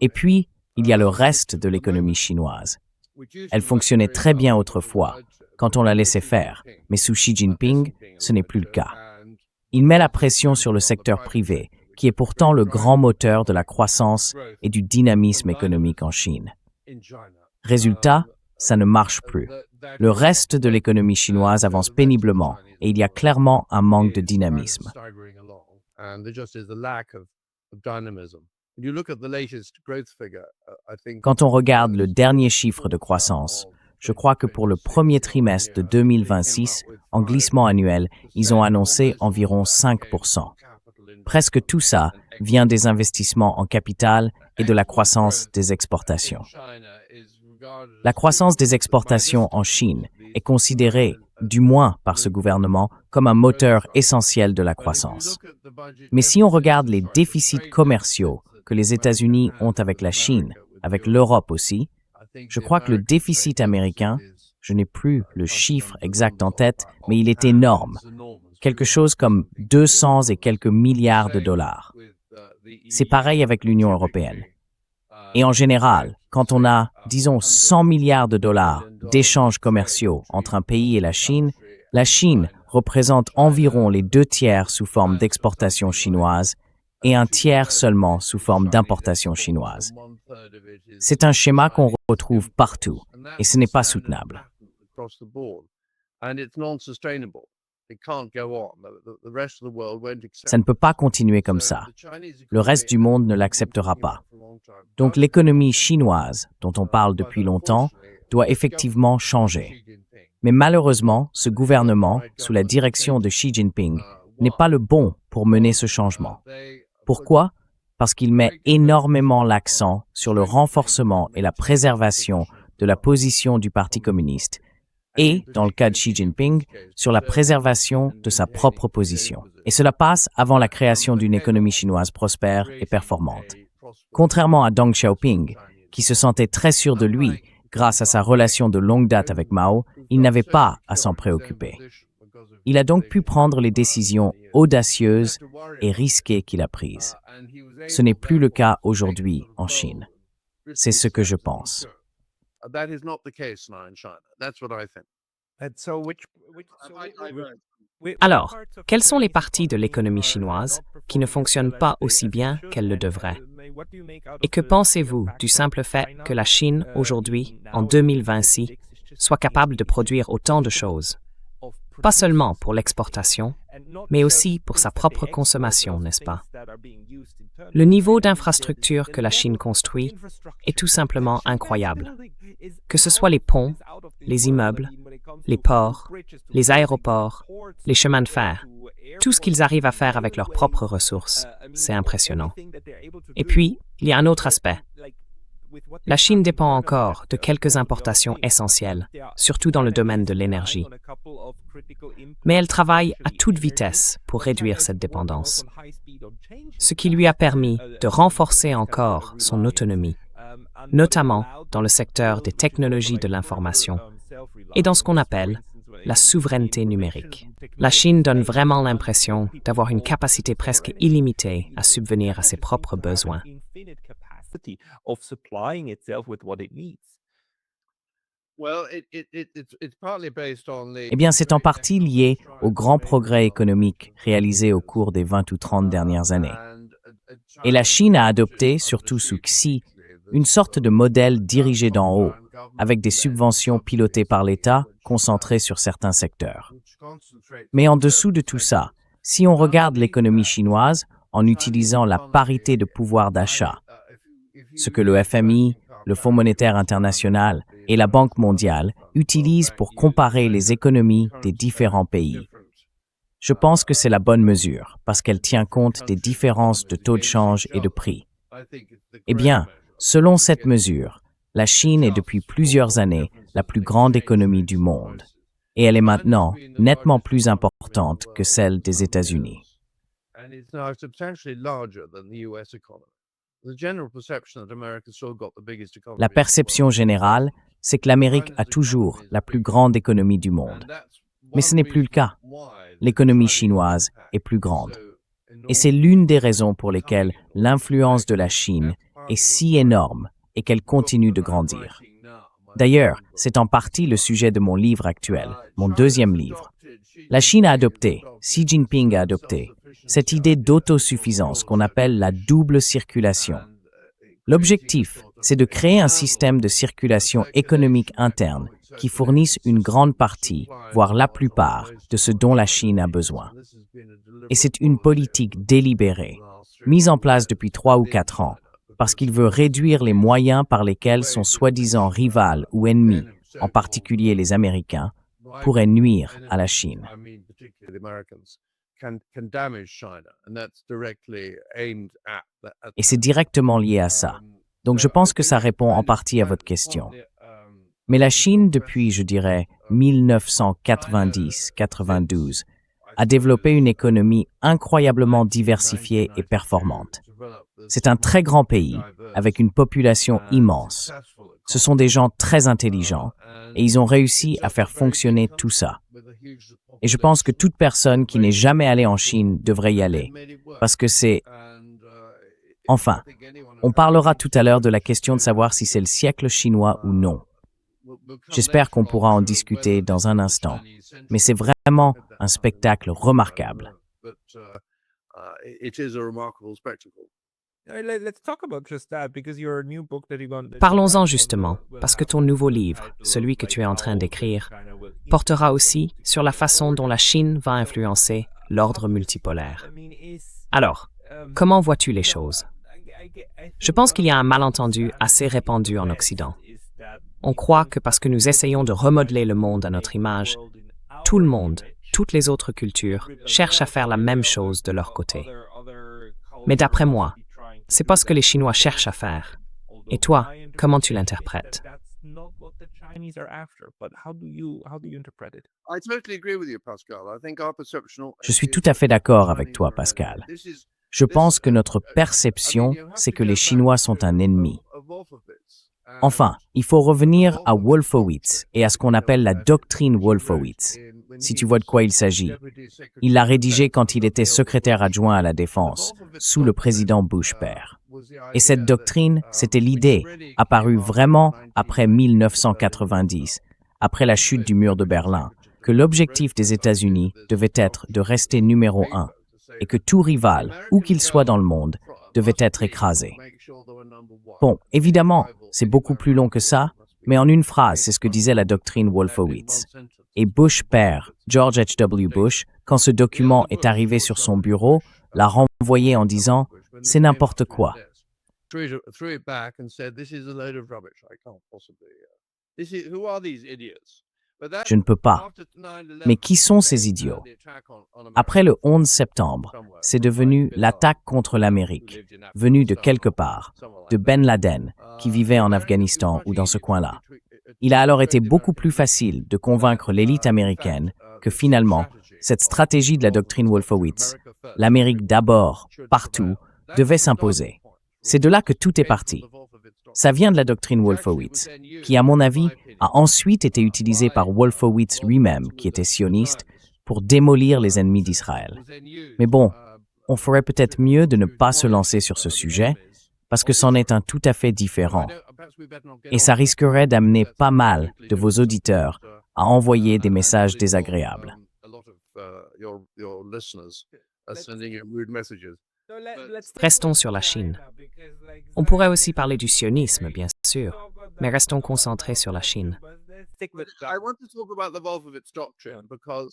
Et puis, il y a le reste de l'économie chinoise. Elle fonctionnait très bien autrefois, quand on la laissait faire, mais sous Xi Jinping, ce n'est plus le cas. Il met la pression sur le secteur privé, qui est pourtant le grand moteur de la croissance et du dynamisme économique en Chine. Résultat, ça ne marche plus. Le reste de l'économie chinoise avance péniblement et il y a clairement un manque de dynamisme. Quand on regarde le dernier chiffre de croissance, je crois que pour le premier trimestre de 2026, en glissement annuel, ils ont annoncé environ 5%. Presque tout ça vient des investissements en capital et de la croissance des exportations. La croissance des exportations en Chine est considérée, du moins par ce gouvernement, comme un moteur essentiel de la croissance. Mais si on regarde les déficits commerciaux que les États-Unis ont avec la Chine, avec l'Europe aussi, je crois que le déficit américain, je n'ai plus le chiffre exact en tête, mais il est énorme, quelque chose comme 200 et quelques milliards de dollars. C'est pareil avec l'Union européenne. Et en général, quand on a, disons, 100 milliards de dollars d'échanges commerciaux entre un pays et la Chine représente environ les 2/3 sous forme d'exportation chinoise et un tiers seulement sous forme d'importation chinoise. C'est un schéma qu'on retrouve partout et ce n'est pas soutenable. Ça ne peut pas continuer comme ça. Le reste du monde ne l'acceptera pas. Donc l'économie chinoise, dont on parle depuis longtemps, doit effectivement changer. Mais malheureusement, ce gouvernement, sous la direction de Xi Jinping, n'est pas le bon pour mener ce changement. Pourquoi? Parce qu'il met énormément l'accent sur le renforcement et la préservation de la position du Parti communiste et, dans le cas de Xi Jinping, sur la préservation de sa propre position. Et cela passe avant la création d'une économie chinoise prospère et performante. Contrairement à Deng Xiaoping, qui se sentait très sûr de lui grâce à sa relation de longue date avec Mao, il n'avait pas à s'en préoccuper. Il a donc pu prendre les décisions audacieuses et risquées qu'il a prises. Ce n'est plus le cas aujourd'hui en Chine. C'est ce que je pense. Alors, quelles sont les parties de l'économie chinoise qui ne fonctionnent pas aussi bien qu'elles le devraient? Et que pensez-vous du simple fait que la Chine, aujourd'hui, en 2026, soit capable de produire autant de choses? Pas seulement pour l'exportation, mais aussi pour sa propre consommation, n'est-ce pas? Le niveau d'infrastructure que la Chine construit est tout simplement incroyable. Que ce soit les ponts, les immeubles, les ports, les aéroports, les chemins de fer, tout ce qu'ils arrivent à faire avec leurs propres ressources, c'est impressionnant. Et puis, il y a un autre aspect. La Chine dépend encore de quelques importations essentielles, surtout dans le domaine de l'énergie. Mais elle travaille à toute vitesse pour réduire cette dépendance, ce qui lui a permis de renforcer encore son autonomie, notamment dans le secteur des technologies de l'information et dans ce qu'on appelle la souveraineté numérique. La Chine donne vraiment l'impression d'avoir une capacité presque illimitée à subvenir à ses propres besoins. Eh bien, c'est en partie lié aux grands progrès économiques réalisés au cours des 20 ou 30 dernières années. Et la Chine a adopté, surtout sous Xi, une sorte de modèle dirigé d'en haut, avec des subventions pilotées par l'État concentrées sur certains secteurs. Mais en dessous de tout ça, si on regarde l'économie chinoise en utilisant la parité de pouvoir d'achat, ce que le FMI, le Fonds monétaire international et la Banque mondiale utilisent pour comparer les économies des différents pays. Je pense que c'est la bonne mesure parce qu'elle tient compte des différences de taux de change et de prix. Eh bien, selon cette mesure, la Chine est depuis plusieurs années la plus grande économie du monde et elle est maintenant nettement plus importante que celle des États-Unis. La perception générale, c'est que l'Amérique a toujours la plus grande économie du monde. Mais ce n'est plus le cas. L'économie chinoise est plus grande. Et c'est l'une des raisons pour lesquelles l'influence de la Chine est si énorme et qu'elle continue de grandir. D'ailleurs, c'est en partie le sujet de mon livre actuel, mon deuxième livre. La Chine a adopté, Xi Jinping a adopté, cette idée d'autosuffisance qu'on appelle la double circulation. L'objectif, c'est de créer un système de circulation économique interne qui fournisse une grande partie, voire la plupart, de ce dont la Chine a besoin. Et c'est une politique délibérée, mise en place depuis 3 ou 4 ans, parce qu'il veut réduire les moyens par lesquels son soi-disant rival ou ennemi, en particulier les Américains, pourraient nuire à la Chine. Et c'est directement lié à ça. Donc je pense que ça répond en partie à votre question. Mais la Chine, depuis, je dirais, 1990-92, a développé une économie incroyablement diversifiée et performante. C'est un très grand pays, avec une population immense. Ce sont des gens très intelligents, et ils ont réussi à faire fonctionner tout ça. Et je pense que toute personne qui n'est jamais allée en Chine devrait y aller, parce que c'est... Enfin, on parlera tout à l'heure de la question de savoir si c'est le siècle chinois ou non. J'espère qu'on pourra en discuter dans un instant, mais c'est vraiment un spectacle remarquable. Parlons-en justement, parce que ton nouveau livre, celui que tu es en train d'écrire, portera aussi sur la façon dont la Chine va influencer l'ordre multipolaire. Alors, comment vois-tu les choses? Je pense qu'il y a un malentendu assez répandu en Occident. On croit que parce que nous essayons de remodeler le monde à notre image, tout le monde, toutes les autres cultures, cherchent à faire la même chose de leur côté. Mais d'après moi, c'est pas ce que les Chinois cherchent à faire. Et toi, comment tu l'interprètes? Je suis tout à fait d'accord avec toi, Pascal. Je pense que notre perception, c'est que les Chinois sont un ennemi. Enfin, il faut revenir à Wolfowitz et à ce qu'on appelle la doctrine Wolfowitz, si tu vois de quoi il s'agit. Il l'a rédigée quand il était secrétaire adjoint à la Défense, sous le président Bush père. Et cette doctrine, c'était l'idée, apparue vraiment après 1990, après la chute du mur de Berlin, que l'objectif des États-Unis devait être de rester numéro 1, et que tout rival, où qu'il soit dans le monde, devait être écrasé. Bon, évidemment, c'est beaucoup plus long que ça, mais en une phrase, c'est ce que disait la doctrine Wolfowitz. Et Bush père, George H.W. Bush, quand ce document est arrivé sur son bureau, l'a renvoyé en disant « c'est n'importe quoi ». Je ne peux pas. Mais qui sont ces idiots? Après le 11 septembre, c'est devenu l'attaque contre l'Amérique, venue de quelque part, de Ben Laden, qui vivait en Afghanistan ou dans ce coin-là. Il a alors été beaucoup plus facile de convaincre l'élite américaine que finalement, cette stratégie de la doctrine Wolfowitz, l'Amérique d'abord, partout, devait s'imposer. C'est de là que tout est parti. Ça vient de la doctrine Wolfowitz, qui, à mon avis, a ensuite été utilisée par Wolfowitz lui-même, qui était sioniste, pour démolir les ennemis d'Israël. Mais bon, on ferait peut-être mieux de ne pas se lancer sur ce sujet, parce que c'en est un tout à fait différent. Et ça risquerait d'amener pas mal de vos auditeurs à envoyer des messages désagréables. Restons sur la Chine. On pourrait aussi parler du sionisme, bien sûr, mais restons concentrés sur la Chine.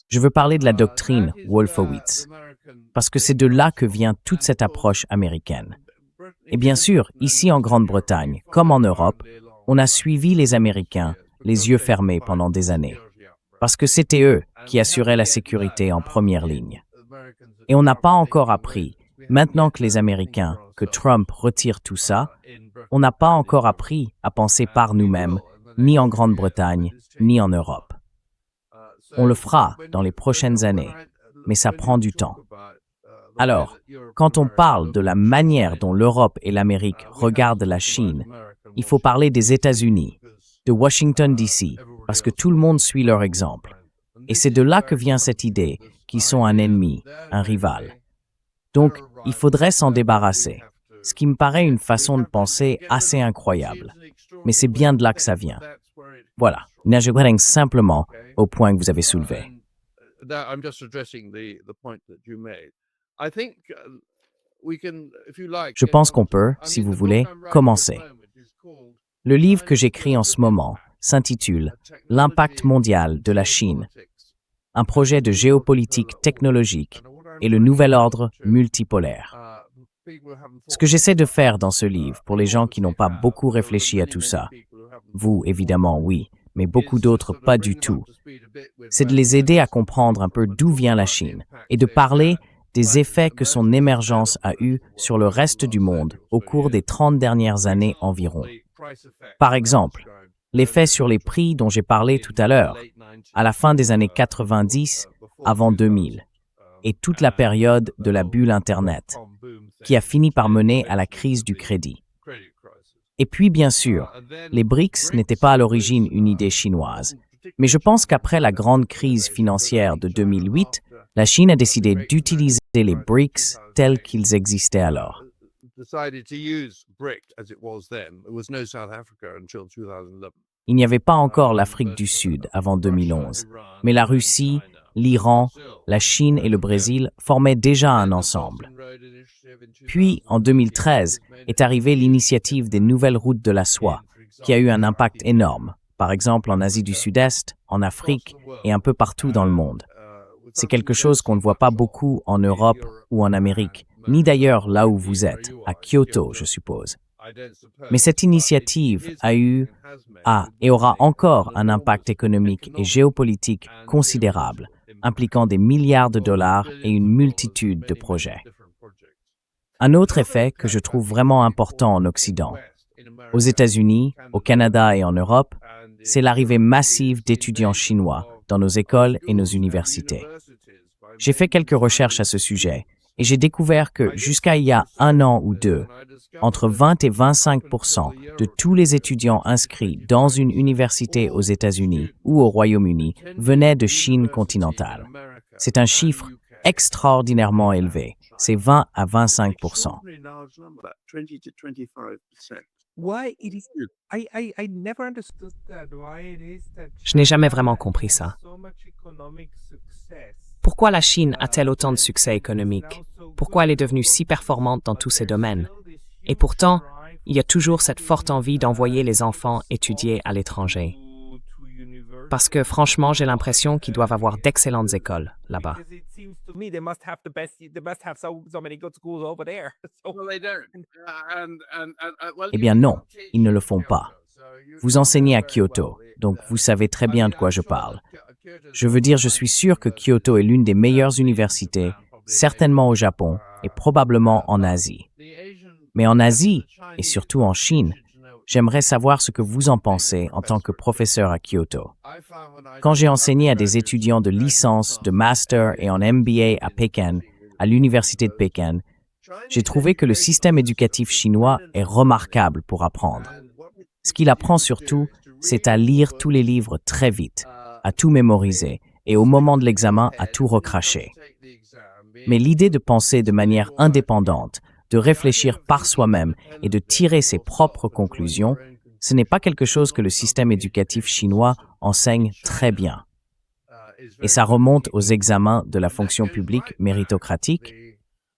Je veux parler de la doctrine Wolfowitz, parce que c'est de là que vient toute cette approche américaine. Et bien sûr, ici en Grande-Bretagne, comme en Europe, on a suivi les Américains les yeux fermés pendant des années, parce que c'était eux qui assuraient la sécurité en première ligne. Et on n'a pas encore appris, maintenant que les Américains, que Trump retire tout ça, on n'a pas encore appris à penser par nous-mêmes, ni en Grande-Bretagne, ni en Europe. On le fera dans les prochaines années, mais ça prend du temps. Alors, quand on parle de la manière dont l'Europe et l'Amérique regardent la Chine, il faut parler des États-Unis, de Washington, D.C., parce que tout le monde suit leur exemple. Et c'est de là que vient cette idée qu'ils sont un ennemi, un rival. Donc, il faudrait s'en débarrasser, ce qui me paraît une façon de penser assez incroyable. Mais c'est bien de là que ça vient. Voilà, je reviens simplement au point que vous avez soulevé. Je pense qu'on peut, si vous voulez, commencer. Le livre que j'écris en ce moment s'intitule « L'impact mondial de la Chine », un projet de géopolitique technologique et le nouvel ordre multipolaire. Ce que j'essaie de faire dans ce livre, pour les gens qui n'ont pas beaucoup réfléchi à tout ça, vous, évidemment, oui, mais beaucoup d'autres pas du tout, c'est de les aider à comprendre un peu d'où vient la Chine et de parler des effets que son émergence a eus sur le reste du monde au cours des 30 dernières années environ. Par exemple, l'effet sur les prix dont j'ai parlé tout à l'heure, à la fin des années 90, avant 2000, et toute la période de la bulle Internet, qui a fini par mener à la crise du crédit. Et puis, bien sûr, les BRICS n'étaient pas à l'origine une idée chinoise, mais je pense qu'après la grande crise financière de 2008, la Chine a décidé d'utiliser les BRICS tels qu'ils existaient alors. Il n'y avait pas encore l'Afrique du Sud avant 2011, mais la Russie, l'Iran, la Chine et le Brésil formaient déjà un ensemble. Puis, en 2013, est arrivée l'initiative des nouvelles routes de la soie, qui a eu un impact énorme, par exemple en Asie du Sud-Est, en Afrique et un peu partout dans le monde. C'est quelque chose qu'on ne voit pas beaucoup en Europe ou en Amérique, ni d'ailleurs là où vous êtes, à Kyoto, je suppose. Mais cette initiative a eu, et aura encore un impact économique et géopolitique considérable, impliquant des milliards de dollars et une multitude de projets. Un autre effet que je trouve vraiment important en Occident, aux États-Unis, au Canada et en Europe, c'est l'arrivée massive d'étudiants chinois dans nos écoles et nos universités. J'ai fait quelques recherches à ce sujet et j'ai découvert que jusqu'à il y a 1 an ou 2, entre 20 et 25% de tous les étudiants inscrits dans une université aux États-Unis ou au Royaume-Uni venaient de Chine continentale. C'est un chiffre extraordinairement élevé. C'est 20 à 25%. Je n'ai jamais vraiment compris ça. Pourquoi la Chine a-t-elle autant de succès économique? Pourquoi elle est devenue si performante dans tous ces domaines? Et pourtant, il y a toujours cette forte envie d'envoyer les enfants étudier à l'étranger. Parce que franchement, j'ai l'impression qu'ils doivent avoir d'excellentes écoles là-bas. Eh bien non, ils ne le font pas. Vous enseignez à Kyoto, donc vous savez très bien de quoi je parle. Je veux dire, je suis sûr que Kyoto est l'une des meilleures universités, certainement au Japon et probablement en Asie. Mais en Asie, et surtout en Chine, j'aimerais savoir ce que vous en pensez en tant que professeur à Kyoto. Quand j'ai enseigné à des étudiants de licence, de master et en MBA à Pékin, à l'université de Pékin, j'ai trouvé que le système éducatif chinois est remarquable pour apprendre. Ce qu'il apprend surtout, c'est à lire tous les livres très vite, à tout mémoriser et au moment de l'examen à tout recracher. Mais l'idée de penser de manière indépendante, de réfléchir par soi-même et de tirer ses propres conclusions, ce n'est pas quelque chose que le système éducatif chinois enseigne très bien. Et ça remonte aux examens de la fonction publique méritocratique,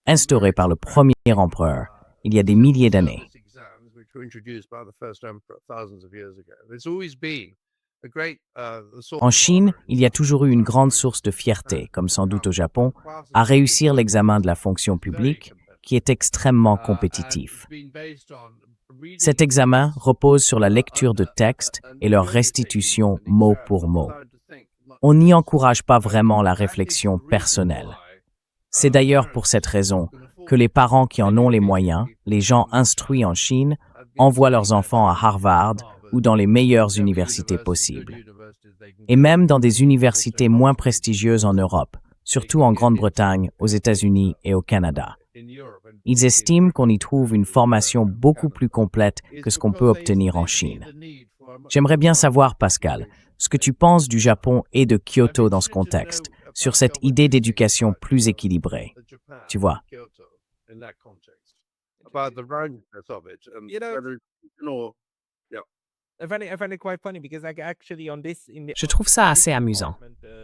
instaurés par le premier empereur il y a des milliers d'années. En Chine, il y a toujours eu une grande source de fierté, comme sans doute au Japon, à réussir l'examen de la fonction publique, qui est extrêmement compétitif. Cet examen repose sur la lecture de textes et leur restitution mot pour mot. On n'y encourage pas vraiment la réflexion personnelle. C'est d'ailleurs pour cette raison que les parents qui en ont les moyens, les gens instruits en Chine, envoient leurs enfants à Harvard ou dans les meilleures universités possibles. Et même dans des universités moins prestigieuses en Europe, surtout en Grande-Bretagne, aux États-Unis et au Canada. Ils estiment qu'on y trouve une formation beaucoup plus complète que ce qu'on peut obtenir en Chine. J'aimerais bien savoir, Pascal, ce que tu penses du Japon et de Kyoto dans ce contexte, sur cette idée d'éducation plus équilibrée. Tu vois. Je trouve ça assez amusant,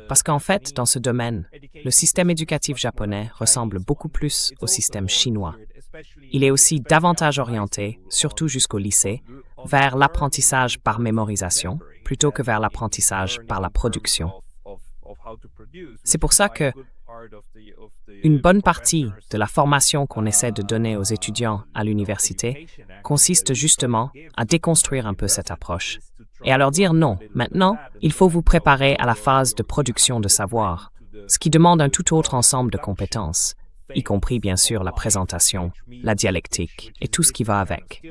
parce qu'en fait, dans ce domaine, le système éducatif japonais ressemble beaucoup plus au système chinois. Il est aussi davantage orienté, surtout jusqu'au lycée, vers l'apprentissage par mémorisation, plutôt que vers l'apprentissage par la production. C'est pour ça que une bonne partie de la formation qu'on essaie de donner aux étudiants à l'université consiste justement à déconstruire un peu cette approche et à leur dire non, maintenant, il faut vous préparer à la phase de production de savoir, ce qui demande un tout autre ensemble de compétences, y compris bien sûr la présentation, la dialectique et tout ce qui va avec.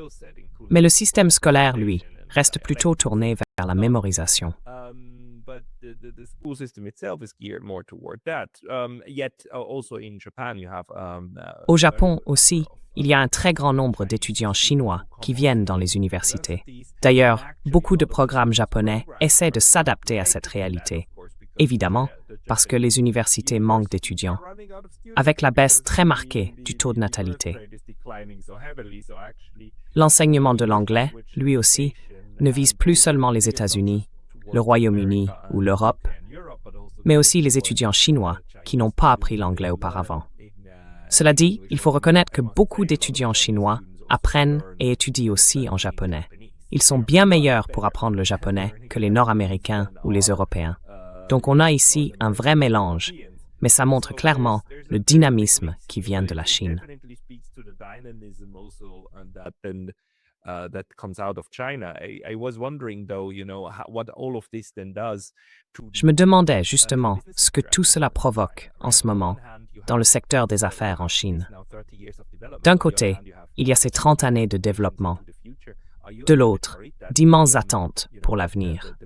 Mais le système scolaire, lui, reste plutôt tourné vers la mémorisation. the school system itself is geared more toward that. Yet also in Japan, you have Au Japon aussi, il y a un très grand nombre d'étudiants chinois qui viennent dans les universités. D'ailleurs, beaucoup de programmes japonais essaient de s'adapter à cette réalité. Évidemment, parce que les universités manquent d'étudiants, avec la baisse très marquée du taux de natalité. L'enseignement de l'anglais, lui aussi, ne vise plus seulement les États-Unis, le Royaume-Uni ou l'Europe, mais aussi les étudiants chinois qui n'ont pas appris l'anglais auparavant. Cela dit, il faut reconnaître que beaucoup d'étudiants chinois apprennent et étudient aussi en japonais. Ils sont bien meilleurs pour apprendre le japonais que les Nord-Américains ou les Européens. Donc on a ici un vrai mélange, mais ça montre clairement le dynamisme qui vient de la Chine. That comes out of China. I was wondering, though, what all of this then does. Je me demandais justement ce que tout cela provoque en ce moment dans le secteur des affaires en Chine. D'un côté, il y a ces 30 années de développement. De l'autre, d'immenses attentes pour l'avenir.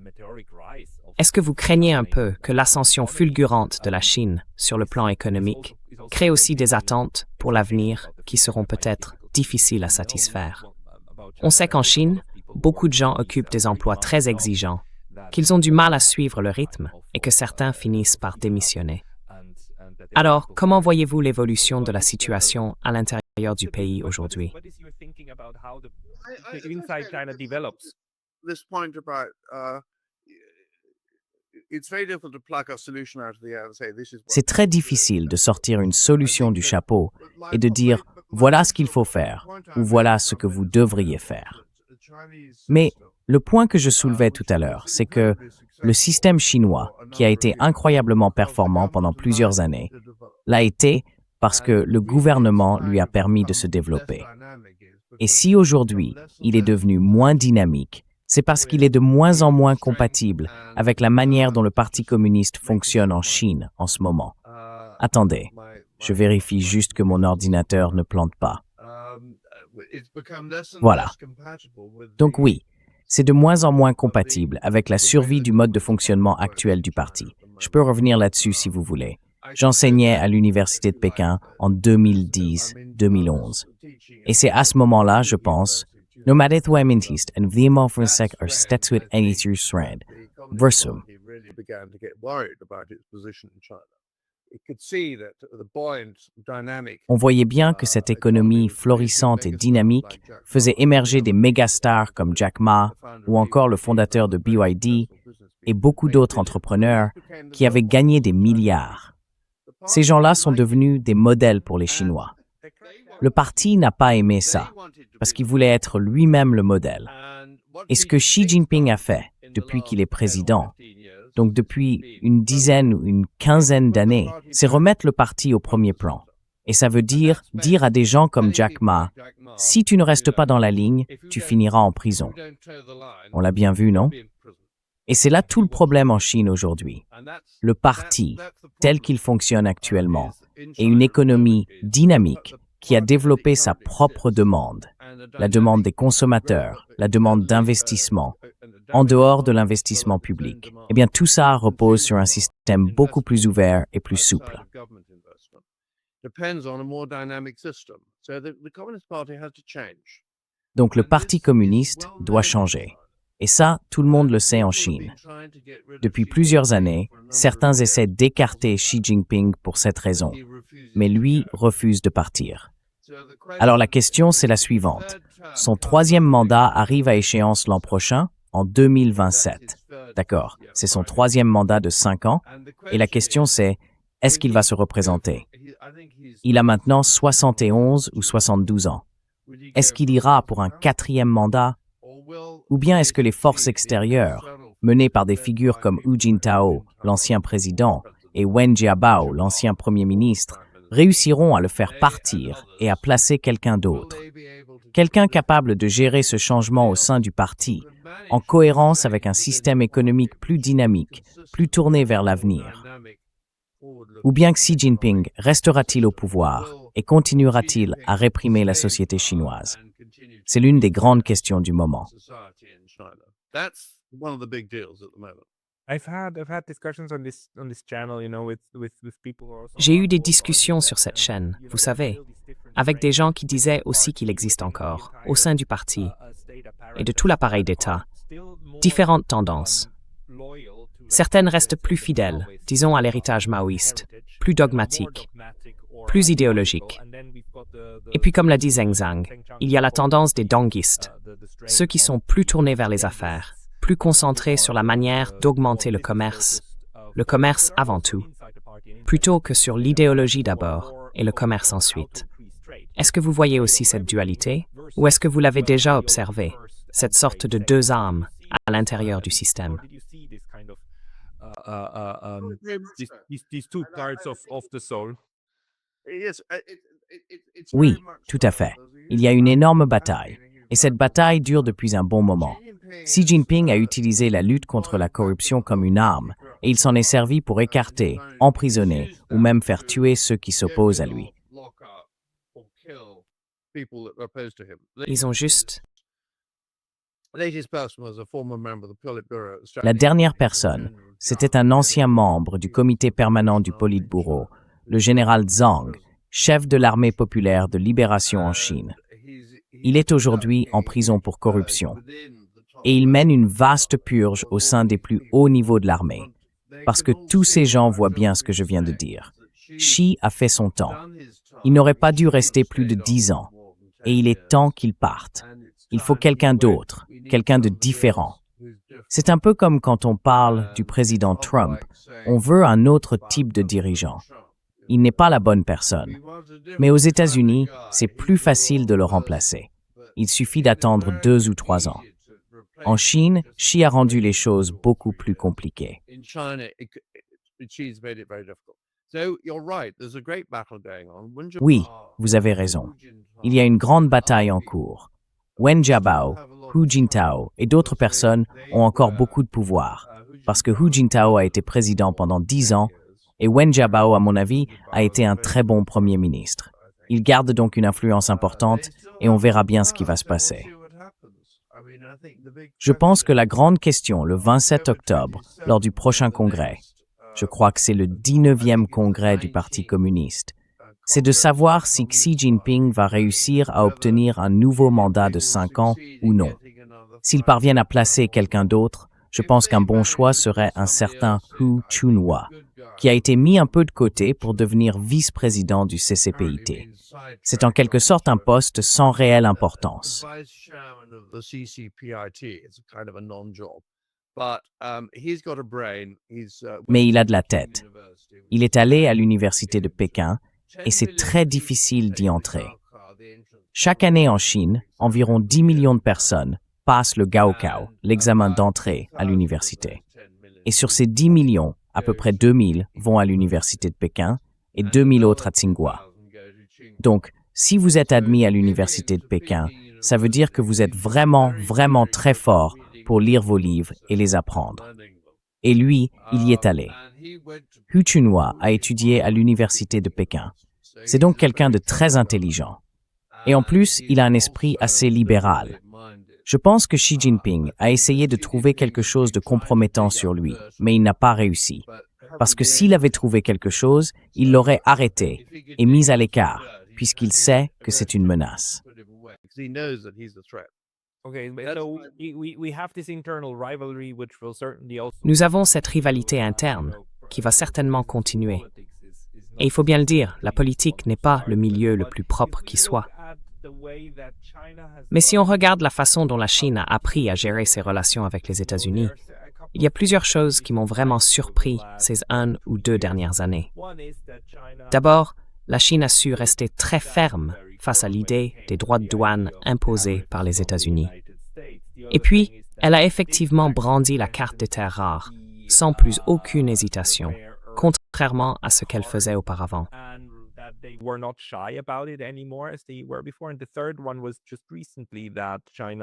Est-ce que vous craignez un peu que l'ascension fulgurante de la Chine sur le plan économique crée aussi des attentes pour l'avenir qui seront peut-être difficiles à satisfaire? On sait qu'en Chine, beaucoup de gens occupent des emplois très exigeants, qu'ils ont du mal à suivre le rythme et que certains finissent par démissionner. Alors, comment voyez-vous l'évolution de la situation à l'intérieur du pays aujourd'hui? Inside China develops. This point about it's very difficult to pluck a solution out of the air and say this is what. C'est très difficile de sortir une solution du chapeau et de dire « voilà ce qu'il faut faire » ou « voilà ce que vous devriez faire ». Mais le point que je soulevais tout à l'heure, c'est que le système chinois, qui a été incroyablement performant pendant plusieurs années, l'a été parce que le gouvernement lui a permis de se développer. Et si aujourd'hui, il est devenu moins dynamique, c'est parce qu'il est de moins en moins compatible avec la manière dont le Parti communiste fonctionne en Chine en ce moment. Attendez, je vérifie juste que mon ordinateur ne plante pas. Voilà. Donc oui, c'est de moins en moins compatible avec la survie du mode de fonctionnement actuel du parti. Je peux revenir là-dessus si vous voulez. J'enseignais à l'Université de Pékin en 2010-2011. Et c'est à ce moment-là, je pense, Nomadet Wemintist and Vimofrensek are Stetsuit Enitusrand, Versum. On voyait bien que cette économie florissante et dynamique faisait émerger des mégastars comme Jack Ma ou encore le fondateur de BYD et beaucoup d'autres entrepreneurs qui avaient gagné des milliards. Ces gens-là sont devenus des modèles pour les Chinois. Le parti n'a pas aimé ça, parce qu'il voulait être lui-même le modèle. Et ce que Xi Jinping a fait depuis qu'il est président, donc depuis une dizaine ou une quinzaine d'années, c'est remettre le parti au premier plan. Et ça veut dire à des gens comme Jack Ma, si tu ne restes pas dans la ligne, tu finiras en prison. On l'a bien vu, non? Et c'est là tout le problème en Chine aujourd'hui. Le parti, tel qu'il fonctionne actuellement, est une économie dynamique qui a développé sa propre demande, la demande des consommateurs, la demande d'investissement, en dehors de l'investissement public. Eh bien, tout ça repose sur un système beaucoup plus ouvert et plus souple. Donc, le Parti communiste doit changer. Et ça, tout le monde le sait en Chine. Depuis plusieurs années, certains essaient d'écarter Xi Jinping pour cette raison, mais lui refuse de partir. Alors la question, c'est la suivante. Son troisième mandat arrive à échéance l'an prochain, en 2027. D'accord, c'est son troisième mandat de 5 ans, et la question c'est, est-ce qu'il va se représenter? Il a maintenant 71 ou 72 ans. Est-ce qu'il ira pour un quatrième mandat? Ou bien est-ce que les forces extérieures, menées par des figures comme Hu Jintao, l'ancien président, et Wen Jiabao, l'ancien premier ministre, réussiront à le faire partir et à placer quelqu'un d'autre? Quelqu'un capable de gérer ce changement au sein du parti, en cohérence avec un système économique plus dynamique, plus tourné vers l'avenir? Ou bien Xi Jinping restera-t-il au pouvoir et continuera-t-il à réprimer la société chinoise? C'est l'une des grandes questions du moment. I've had discussions on this channel, with people who are also J'ai eu des hardcore discussions sur cette chaîne, vous savez, avec des gens qui disaient aussi qu'il existe encore, au sein du parti et de tout l'appareil d'État, différentes tendances. Certaines restent plus fidèles, disons à l'héritage maoïste, plus dogmatiques, plus idéologiques. Et puis comme l'a dit Zheng Zhang, il y a la tendance des dongistes, ceux qui sont plus tournés vers les affaires, plus concentrés sur la manière d'augmenter le commerce avant tout, plutôt que sur l'idéologie d'abord et le commerce ensuite. Est-ce que vous voyez aussi cette dualité, ou est-ce que vous l'avez déjà observé, cette sorte de deux âmes à l'intérieur du système? These two parts of the soul. Oui, tout à fait. Il y a une énorme bataille, et cette bataille dure depuis un bon moment. Xi Jinping a utilisé la lutte contre la corruption comme une arme, et il s'en est servi pour écarter, emprisonner ou même faire tuer ceux qui s'opposent à lui. Ils ont juste... La dernière personne, c'était un ancien membre du comité permanent du Politburo, le général Zhang, chef de l'armée populaire de libération en Chine. Il est aujourd'hui en prison pour corruption. Et il mène une vaste purge au sein des plus hauts niveaux de l'armée. Parce que tous ces gens voient bien ce que je viens de dire. Xi a fait son temps. Il n'aurait pas dû rester plus de 10 ans. Et il est temps qu'il parte. Il faut quelqu'un d'autre, quelqu'un de différent. C'est un peu comme quand on parle du président Trump. On veut un autre type de dirigeant. Il n'est pas la bonne personne. Mais aux États-Unis, c'est plus facile de le remplacer. Il suffit d'attendre 2 ou 3 ans. En Chine, Xi a rendu les choses beaucoup plus compliquées. Oui, vous avez raison. Il y a une grande bataille en cours. Wen Jiabao, Hu Jintao et d'autres personnes ont encore beaucoup de pouvoir, parce que Hu Jintao a été président pendant 10 ans et Wen Jiabao, à mon avis, a été un très bon Premier ministre. Il garde donc une influence importante et on verra bien ce qui va se passer. Je pense que la grande question, le 27 octobre, lors du prochain congrès, je crois que c'est le 19e congrès du Parti communiste, c'est de savoir si Xi Jinping va réussir à obtenir un nouveau mandat de 5 ans ou non. S'ils parviennent à placer quelqu'un d'autre, je pense qu'un bon choix serait un certain Hu Chunhua, qui a été mis un peu de côté pour devenir vice-président du CCPIT. C'est en quelque sorte un poste sans réelle importance. Mais il a de la tête. Il est allé à l'université de Pékin et c'est très difficile d'y entrer. Chaque année en Chine, environ 10 millions de personnes passent le Gaokao, l'examen d'entrée à l'université. Et sur ces 10 millions, à peu près 2000 vont à l'université de Pékin et 2000 autres à Tsinghua. Donc, si vous êtes admis à l'université de Pékin, ça veut dire que vous êtes vraiment, vraiment très fort pour lire vos livres et les apprendre. Et lui, il y est allé. Hu Chunhua a étudié à l'université de Pékin. C'est donc quelqu'un de très intelligent. Et en plus, il a un esprit assez libéral. Je pense que Xi Jinping a essayé de trouver quelque chose de compromettant sur lui, mais il n'a pas réussi. Parce que s'il avait trouvé quelque chose, il l'aurait arrêté et mis à l'écart, puisqu'il sait que c'est une menace. Nous avons cette rivalité interne qui va certainement continuer. Et il faut bien le dire, la politique n'est pas le milieu le plus propre qui soit. Mais si on regarde la façon dont la Chine a appris à gérer ses relations avec les États-Unis, il y a plusieurs choses qui m'ont vraiment surpris ces 1 ou 2 dernières années. D'abord, la Chine a su rester très ferme face à l'idée des droits de douane imposés par les États-Unis. Et puis, elle a effectivement brandi la carte des terres rares, sans plus aucune hésitation, contrairement à ce qu'elle faisait auparavant.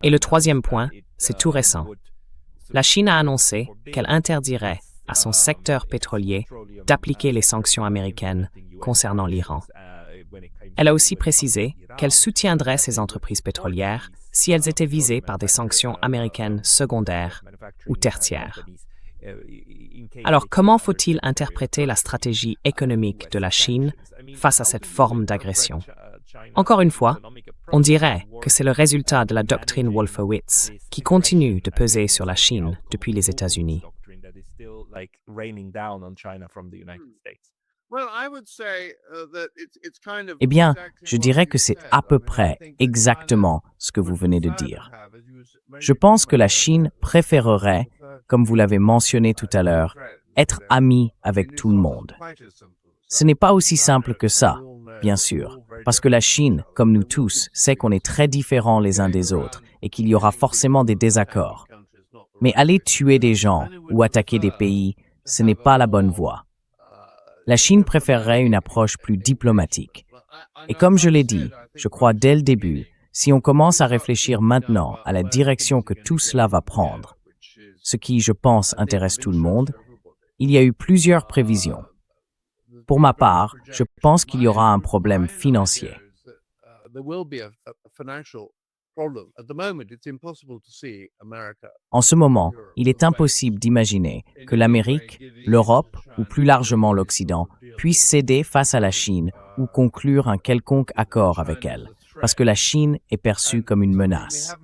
Et le troisième point, c'est tout récent. La Chine a annoncé qu'elle interdirait à son secteur pétrolier d'appliquer les sanctions américaines concernant l'Iran. Elle a aussi précisé qu'elle soutiendrait ces entreprises pétrolières si elles étaient visées par des sanctions américaines secondaires ou tertiaires. Alors comment faut-il interpréter la stratégie économique de la Chine face à cette forme d'agression? Encore une fois, on dirait que c'est le résultat de la doctrine Wolfowitz qui continue de peser sur la Chine depuis les États-Unis. Eh bien, je dirais que c'est à peu près exactement ce que vous venez de dire. Je pense que la Chine préférerait, comme vous l'avez mentionné tout à l'heure, être amie avec tout le monde. Ce n'est pas aussi simple que ça, bien sûr, parce que la Chine, comme nous tous, sait qu'on est très différents les uns des autres et qu'il y aura forcément des désaccords. Mais aller tuer des gens ou attaquer des pays, ce n'est pas la bonne voie. La Chine préférerait une approche plus diplomatique. Et comme je l'ai dit, je crois dès le début, si on commence à réfléchir maintenant à la direction que tout cela va prendre, ce qui, je pense, intéresse tout le monde, il y a eu plusieurs prévisions. Pour ma part, je pense qu'il y aura un problème financier. En ce moment, il est impossible d'imaginer que l'Amérique, l'Europe ou plus largement l'Occident puissent céder face à la Chine ou conclure un quelconque accord avec elle, parce que la Chine est perçue comme une menace.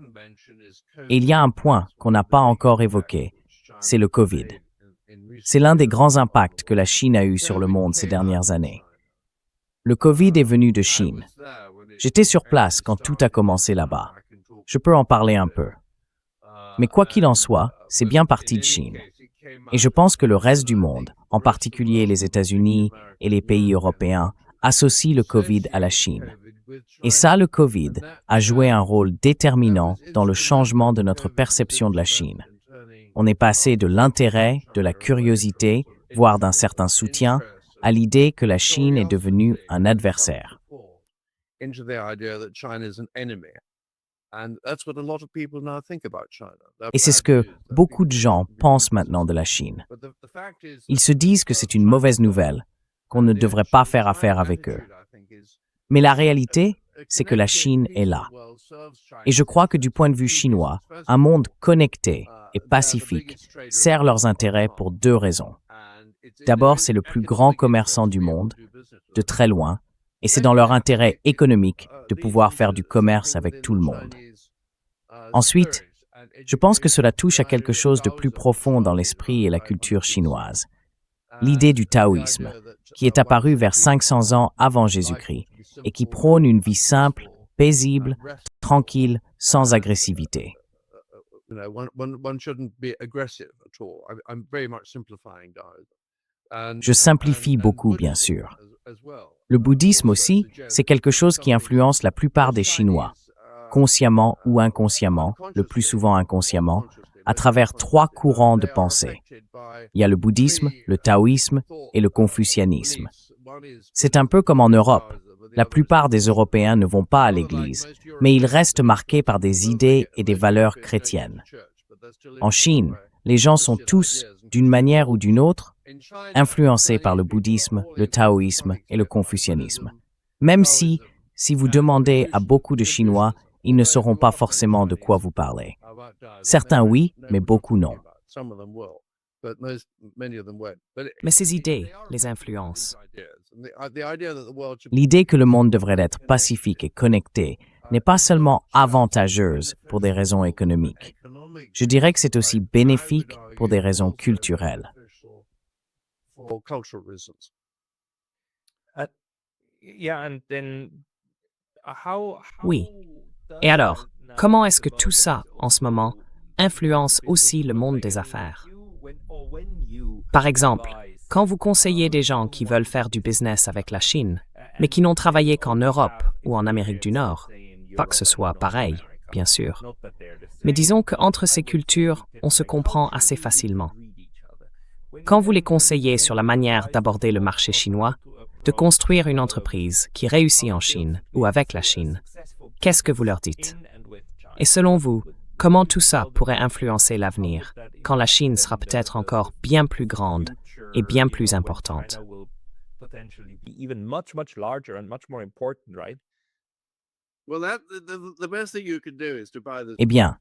Et il y a un point qu'on n'a pas encore évoqué, c'est le Covid. C'est l'un des grands impacts que la Chine a eu sur le monde ces dernières années. Le Covid est venu de Chine. J'étais sur place quand tout a commencé là-bas. Je peux en parler un peu. Mais quoi qu'il en soit, c'est bien parti de Chine. Et je pense que le reste du monde, en particulier les États-Unis et les pays européens, associe le Covid à la Chine. Et ça, le Covid a joué un rôle déterminant dans le changement de notre perception de la Chine. On est passé de l'intérêt, de la curiosité, voire d'un certain soutien, à l'idée que la Chine est devenue un adversaire. Et c'est ce que beaucoup de gens pensent maintenant de la Chine. Ils se disent que c'est une mauvaise nouvelle, qu'on ne devrait pas faire affaire avec eux. Mais la réalité, c'est que la Chine est là. Et je crois que du point de vue chinois, un monde connecté et pacifique sert leurs intérêts pour deux raisons. D'abord, c'est le plus grand commerçant du monde, de très loin, et c'est dans leur intérêt économique de pouvoir faire du commerce avec tout le monde. Ensuite, je pense que cela touche à quelque chose de plus profond dans l'esprit et la culture chinoise. L'idée du taoïsme, qui est apparu vers 500 ans avant Jésus-Christ et qui prône une vie simple, paisible, tranquille, sans agressivité. Je simplifie beaucoup, bien sûr. Le bouddhisme aussi, c'est quelque chose qui influence la plupart des Chinois, consciemment ou inconsciemment, le plus souvent inconsciemment, à travers trois courants de pensée. Il y a le bouddhisme, le taoïsme et le confucianisme. C'est un peu comme en Europe. La plupart des Européens ne vont pas à l'église, mais ils restent marqués par des idées et des valeurs chrétiennes. En Chine, les gens sont tous, d'une manière ou d'une autre, influencés par le bouddhisme, le taoïsme et le confucianisme. Même si vous demandez à beaucoup de Chinois, ils ne sauront pas forcément de quoi vous parlez. Certains oui, mais beaucoup non. Mais ces idées les influencent. L'idée que le monde devrait être pacifique et connecté n'est pas seulement avantageuse pour des raisons économiques. Je dirais que c'est aussi bénéfique pour des raisons culturelles. Oui. Et alors, comment est-ce que tout ça, en ce moment, influence aussi le monde des affaires? Par exemple, quand vous conseillez des gens qui veulent faire du business avec la Chine, mais qui n'ont travaillé qu'en Europe ou en Amérique du Nord, pas que ce soit pareil, bien sûr. Mais disons qu'entre ces cultures, on se comprend assez facilement. Quand vous les conseillez sur la manière d'aborder le marché chinois, de construire une entreprise qui réussit en Chine ou avec la Chine, qu'est-ce que vous leur dites? Et selon vous, comment tout ça pourrait influencer l'avenir, quand la Chine sera peut-être encore bien plus grande et bien plus importante? Eh bien,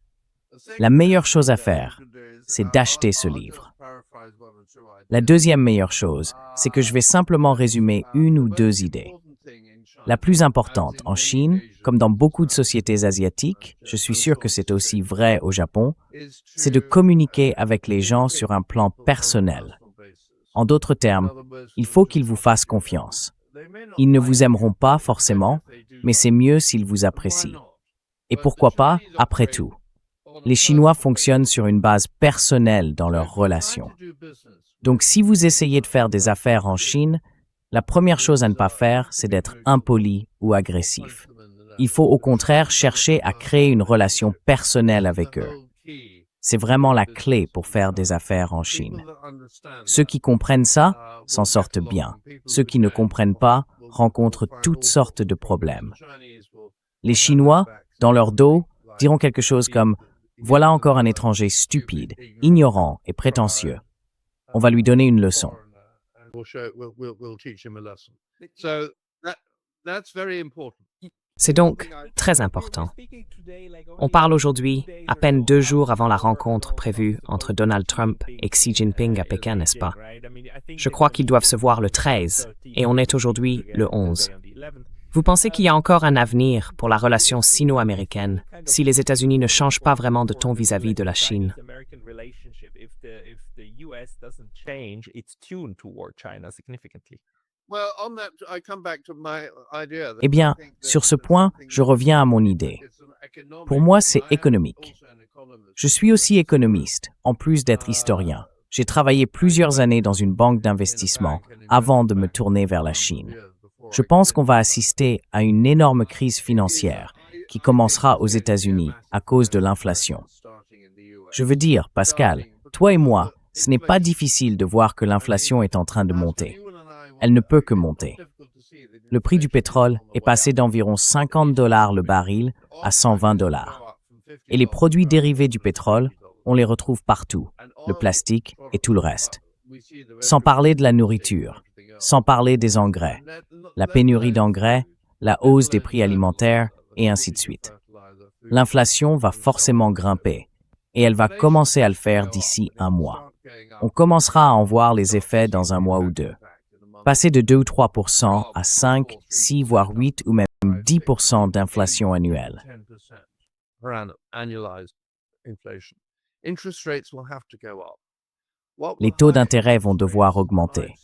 La meilleure chose à faire, c'est d'acheter ce livre. La deuxième meilleure chose, c'est que je vais simplement résumer une ou deux idées. La plus importante en Chine, comme dans beaucoup de sociétés asiatiques, je suis sûr que c'est aussi vrai au Japon, c'est de communiquer avec les gens sur un plan personnel. En d'autres termes, il faut qu'ils vous fassent confiance. Ils ne vous aimeront pas forcément, mais c'est mieux s'ils vous apprécient. Et pourquoi pas, après tout? Les Chinois fonctionnent sur une base personnelle dans leurs relations. Donc si vous essayez de faire des affaires en Chine, la première chose à ne pas faire, c'est d'être impoli ou agressif. Il faut au contraire chercher à créer une relation personnelle avec eux. C'est vraiment la clé pour faire des affaires en Chine. Ceux qui comprennent ça s'en sortent bien. Ceux qui ne comprennent pas rencontrent toutes sortes de problèmes. Les Chinois, dans leur dos, diront quelque chose comme « Voilà encore un étranger stupide, ignorant et prétentieux. On va lui donner une leçon. » C'est donc très important. On parle aujourd'hui, à peine 2 jours avant la rencontre prévue entre Donald Trump et Xi Jinping à Pékin, n'est-ce pas? Je crois qu'ils doivent se voir le 13, et on est aujourd'hui le 11. Vous pensez qu'il y a encore un avenir pour la relation sino-américaine si les États-Unis ne changent pas vraiment de ton vis-à-vis de la Chine? Eh bien, sur ce point, je reviens à mon idée. Pour moi, c'est économique. Je suis aussi économiste, en plus d'être historien. J'ai travaillé plusieurs années dans une banque d'investissement avant de me tourner vers la Chine. Je pense qu'on va assister à une énorme crise financière qui commencera aux États-Unis à cause de l'inflation. Je veux dire, Pascal, toi et moi, ce n'est pas difficile de voir que l'inflation est en train de monter. Elle ne peut que monter. Le prix du pétrole est passé d'environ $50 le baril à $120. Et les produits dérivés du pétrole, on les retrouve partout, le plastique et tout le reste. Sans parler de la nourriture, sans parler des engrais, la pénurie d'engrais, la hausse des prix alimentaires et ainsi de suite. L'inflation va forcément grimper et elle va commencer à le faire d'ici un mois. On commencera à en voir les effets dans un mois ou deux. Passer de 2 ou 3% à 5, 6, voire 8 ou même 10% d'inflation annuelle. Les taux d'intérêt vont devoir augmenter.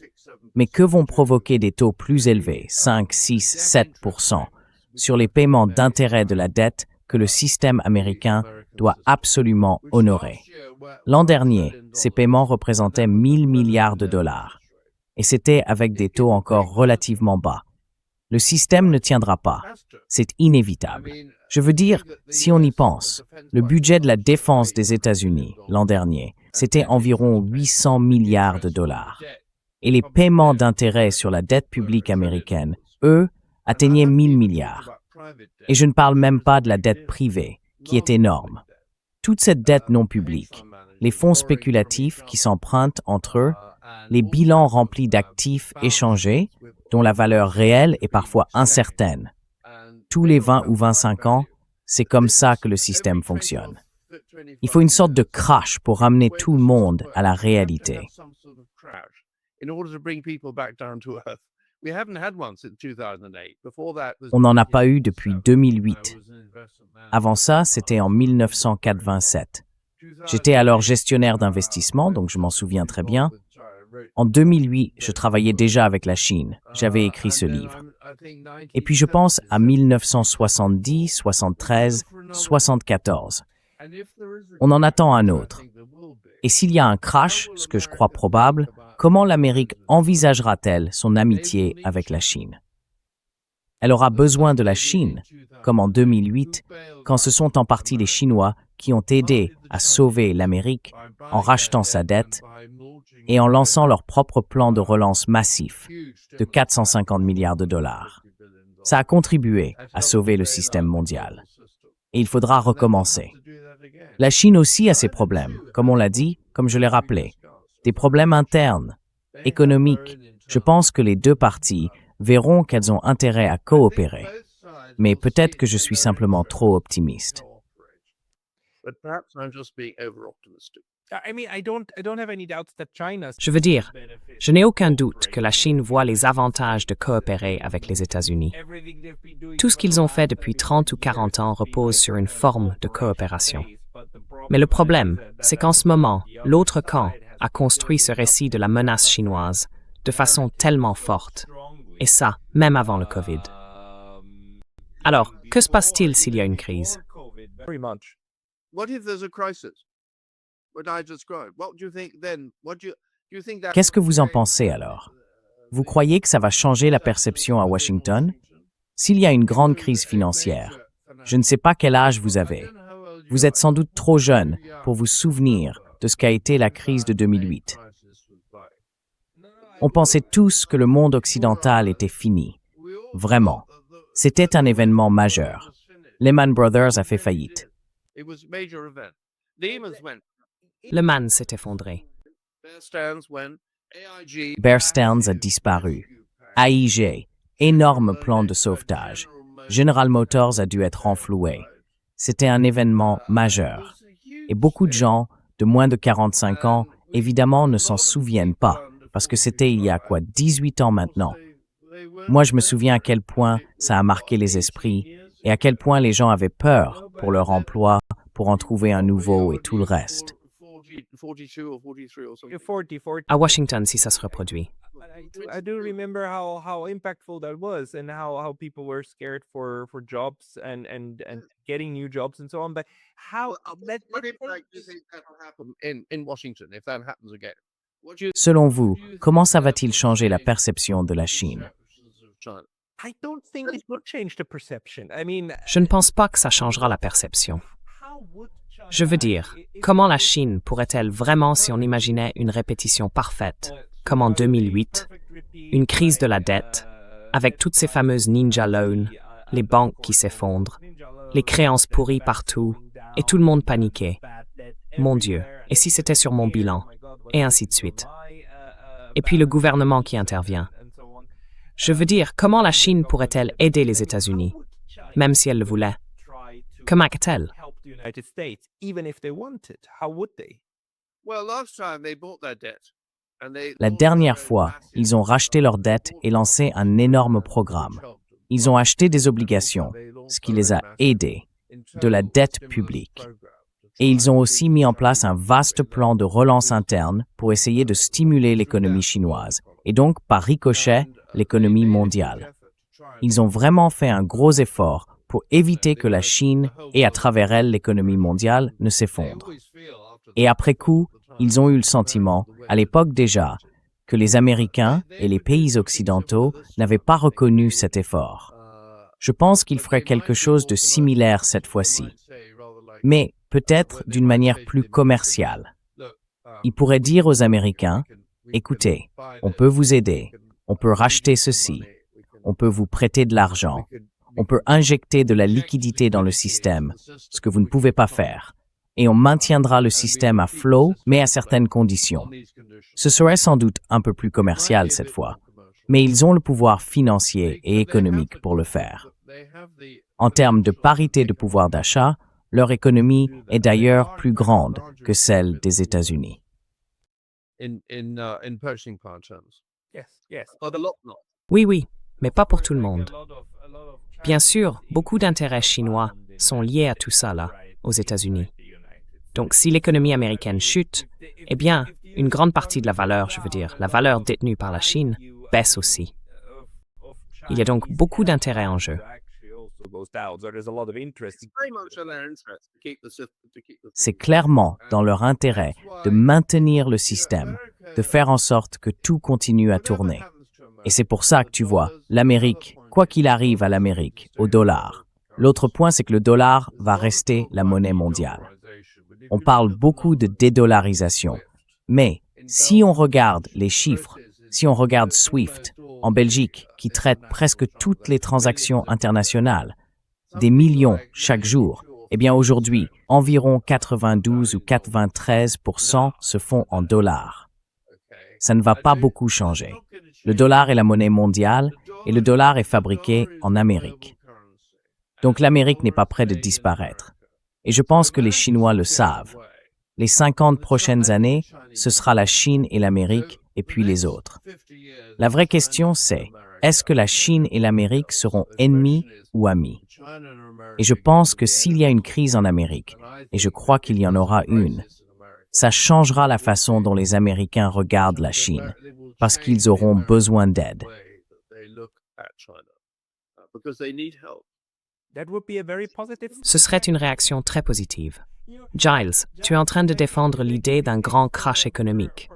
Mais que vont provoquer des taux plus élevés, 5, 6, 7%, sur les paiements d'intérêt de la dette que le système américain doit absolument honorer? L'an dernier, ces paiements représentaient 1 000 milliards de dollars. Et c'était avec des taux encore relativement bas. Le système ne tiendra pas. C'est inévitable. Je veux dire, si on y pense, le budget de la défense des États-Unis l'an dernier, c'était environ 800 milliards de dollars. Et les paiements d'intérêt sur la dette publique américaine, eux, atteignaient 1 000 milliards. Et je ne parle même pas de la dette privée, qui est énorme. Toute cette dette non publique, les fonds spéculatifs qui s'empruntent entre eux, les bilans remplis d'actifs échangés, dont la valeur réelle est parfois incertaine. Tous les 20 ou 25 ans, c'est comme ça que le système fonctionne. Il faut une sorte de crash pour ramener tout le monde à la réalité. On n'en a pas eu depuis 2008. Avant ça, c'était en 1987. J'étais alors gestionnaire d'investissement, donc je m'en souviens très bien. En 2008, je travaillais déjà avec la Chine. J'avais écrit ce livre. Et puis je pense à 1970, 73, 74. On en attend un autre. Et s'il y a un crash, ce que je crois probable, comment l'Amérique envisagera-t-elle son amitié avec la Chine? Elle aura besoin de la Chine, comme en 2008, quand ce sont en partie les Chinois qui ont aidé à sauver l'Amérique en rachetant sa dette et en lançant leur propre plan de relance massif de 450 milliards de dollars. Ça a contribué à sauver le système mondial. Et il faudra recommencer. La Chine aussi a ses problèmes, comme on l'a dit, comme je l'ai rappelé. Des problèmes internes, économiques. Je pense que les deux parties verront qu'elles ont intérêt à coopérer. Mais peut-être que je suis simplement trop optimiste. but perhaps I'm just being over-optimistic. I mean, I don't have any doubts that China. Je veux dire, je n'ai aucun doute que la Chine voit les avantages de coopérer avec les États-Unis. Tout ce qu'ils ont fait depuis 30 ou 40 ans repose sur une forme de coopération. Mais le problème, c'est qu'en ce moment, l'autre camp a construit ce récit de la menace chinoise de façon tellement forte, et ça, même avant le Covid. Alors, que se passe-t-il s'il y a une crise? Very much. What if there's a crisis? What I described. What do you think then? Do you think that? Qu'est-ce que vous en pensez alors? Vous croyez que ça va changer la perception à Washington? S'il y a une grande crise financière, je ne sais pas quel âge vous avez. Vous êtes sans doute trop jeune pour vous souvenir de ce qu'a été la crise de 2008. On pensait tous que le monde occidental était fini. Vraiment. C'était un événement majeur. Lehman Brothers a fait faillite. It was a major event. Lehman went. Le man s'est effondré. Bear Stearns went. AIG. Bear Stearns a disparu. AIG, énorme plan de sauvetage. General Motors a dû être renfloué. C'était un événement majeur. Et beaucoup de gens, de moins de 45 ans, évidemment ne s'en souviennent pas, parce que c'était il y a 18 ans maintenant. Moi, je me souviens à quel point ça a marqué les esprits et à quel point les gens avaient peur pour leur emploi, pour en trouver un nouveau et tout le reste. 42 or 43 or something. 40. À Washington, si ça se reproduit. I do remember how impactful that was and how people were scared for jobs and getting new jobs and so on. But how What impact do you think that will happen in Washington if that happens again? What do you Selon vous, comment ça va-t-il changer la perception de la Chine? China? I don't think it would change the perception. I mean, Je ne pense pas que ça changera la perception. how would China Je veux dire, comment la Chine pourrait-elle vraiment, si on imaginait une répétition parfaite, comme en 2008, une crise de la dette, avec toutes ces fameuses ninja loans, les banques qui s'effondrent, les créances pourries partout, et tout le monde paniqué. Mon Dieu, et si c'était sur mon bilan, et ainsi de suite. Et puis le gouvernement qui intervient. Je veux dire, comment la Chine pourrait-elle aider les États-Unis, même si elle le voulait? Comment a-t-elle? help the United States, even if they wanted? How would they? Well, last time they bought their debt. La dernière fois, ils ont racheté leurs dettes et lancé un énorme programme. Ils ont acheté des obligations, ce qui les a aidés, de la dette publique. Et ils ont aussi mis en place un vaste plan de relance interne pour essayer de stimuler l'économie chinoise, et donc, par ricochet, l'économie mondiale. Ils ont vraiment fait un gros effort pour éviter que la Chine, et à travers elle l'économie mondiale, ne s'effondre. Et après coup, ils ont eu le sentiment, à l'époque déjà, que les Américains et les pays occidentaux n'avaient pas reconnu cet effort. Je pense qu'ils feraient quelque chose de similaire cette fois-ci, mais peut-être d'une manière plus commerciale. Ils pourraient dire aux Américains, « Écoutez, on peut vous aider, on peut racheter ceci, on peut vous prêter de l'argent, on peut injecter de la liquidité dans le système, ce que vous ne pouvez pas faire. Et on maintiendra le système à flot, mais à certaines conditions. » Ce serait sans doute un peu plus commercial cette fois, mais ils ont le pouvoir financier et économique pour le faire. En termes de parité de pouvoir d'achat, leur économie est d'ailleurs plus grande que celle des États-Unis. In purchasing power terms. Yes. But a lot not. Oui, mais pas pour tout le monde. Bien sûr, beaucoup d'intérêts chinois sont liés à tout ça là, aux États-Unis. Donc si l'économie américaine chute, eh bien, une grande partie de la valeur, je veux dire, la valeur détenue par la Chine, baisse aussi. Il y a donc beaucoup d'intérêts en jeu. Very much in their interest to keep the system, to keep the C'est clairement dans leur intérêt de maintenir le système, de faire en sorte que tout continue à tourner. Et c'est pour ça que tu vois, l'Amérique, quoi qu'il arrive à l'Amérique, au dollar. L'autre point, c'est que le dollar va rester la monnaie mondiale. On parle beaucoup de dédollarisation. Mais si on regarde les chiffres, si on regarde SWIFT en Belgique, qui traite presque toutes les transactions internationales, des millions chaque jour, eh bien aujourd'hui, environ 92 ou 93% se font en dollars. Ça ne va pas beaucoup changer. Le dollar est la monnaie mondiale et le dollar est fabriqué en Amérique. Donc l'Amérique n'est pas près de disparaître. Et je pense que les Chinois le savent. Les 50 prochaines années, ce sera la Chine et l'Amérique, et puis les autres. La vraie question, c'est, est-ce que la Chine et l'Amérique seront ennemis ou amis? Et je pense que s'il y a une crise en Amérique, et je crois qu'il y en aura une, ça changera la façon dont les Américains regardent la Chine, parce qu'ils auront besoin d'aide. Ce serait une réaction très positive. Giles, tu es en train de défendre l'idée d'un grand crash économique,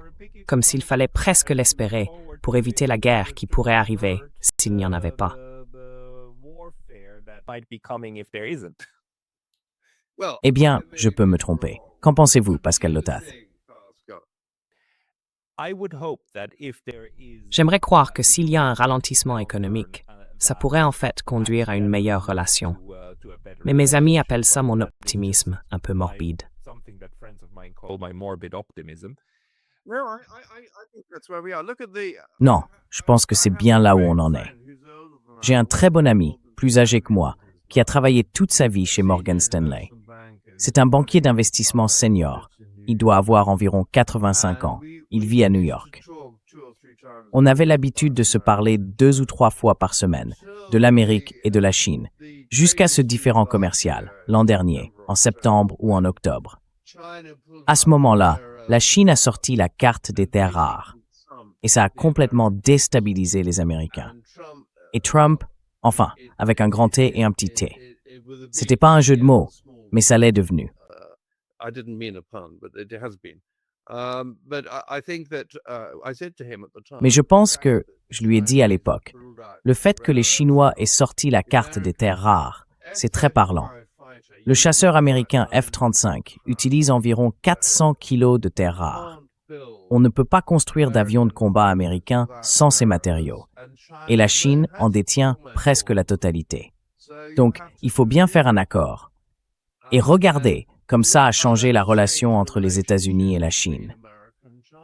comme s'il fallait presque l'espérer pour éviter la guerre qui pourrait arriver s'il n'y en avait pas. Eh bien, je peux me tromper. Qu'en pensez-vous, Pascal Lotath? J'aimerais croire que s'il y a un ralentissement économique, ça pourrait en fait conduire à une meilleure relation. Mais mes amis appellent ça mon optimisme un peu morbide. Non, je pense que c'est bien là où on en est. J'ai un très bon ami, plus âgé que moi, qui a travaillé toute sa vie chez Morgan Stanley. C'est un banquier d'investissement senior. Il doit avoir environ 85 ans. Il vit à New York. On avait l'habitude de se parler 2 ou 3 fois par semaine, de l'Amérique et de la Chine, jusqu'à ce différend commercial, l'an dernier, en septembre ou en octobre. À ce moment-là, la Chine a sorti la carte des terres rares, et ça a complètement déstabilisé les Américains. Et Trump, enfin, avec un grand T et un petit T. C'était pas un jeu de mots, mais ça l'est devenu. Mais je pense que, je lui ai dit à l'époque, le fait que les Chinois aient sorti la carte des terres rares, c'est très parlant. Le chasseur américain F-35 utilise environ 400 kilos de terres rares. On ne peut pas construire d'avions de combat américains sans ces matériaux. Et la Chine en détient presque la totalité. Donc, il faut bien faire un accord. Et regardez, comme ça a changé la relation entre les États-Unis et la Chine.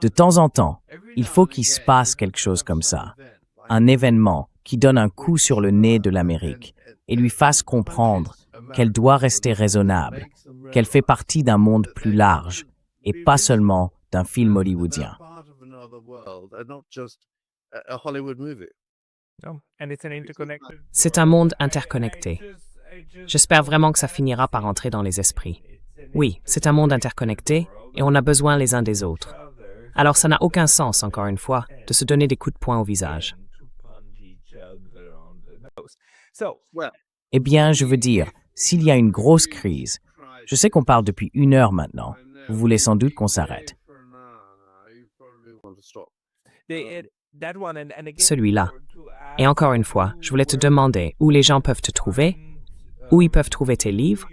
De temps en temps, il faut qu'il se passe quelque chose comme ça. Un événement qui donne un coup sur le nez de l'Amérique et lui fasse comprendre qu'elle doit rester raisonnable, qu'elle fait partie d'un monde plus large et pas seulement d'un film hollywoodien. C'est un monde interconnecté. J'espère vraiment que ça finira par entrer dans les esprits. Oui, c'est un monde interconnecté et on a besoin les uns des autres. Alors ça n'a aucun sens, encore une fois, de se donner des coups de poing au visage. Eh bien, je veux dire, s'il y a une grosse crise, je sais qu'on parle depuis 1 heure maintenant, vous voulez sans doute qu'on s'arrête. Celui-là. Et encore une fois, je voulais te demander où les gens peuvent te trouver, où ils peuvent trouver tes livres,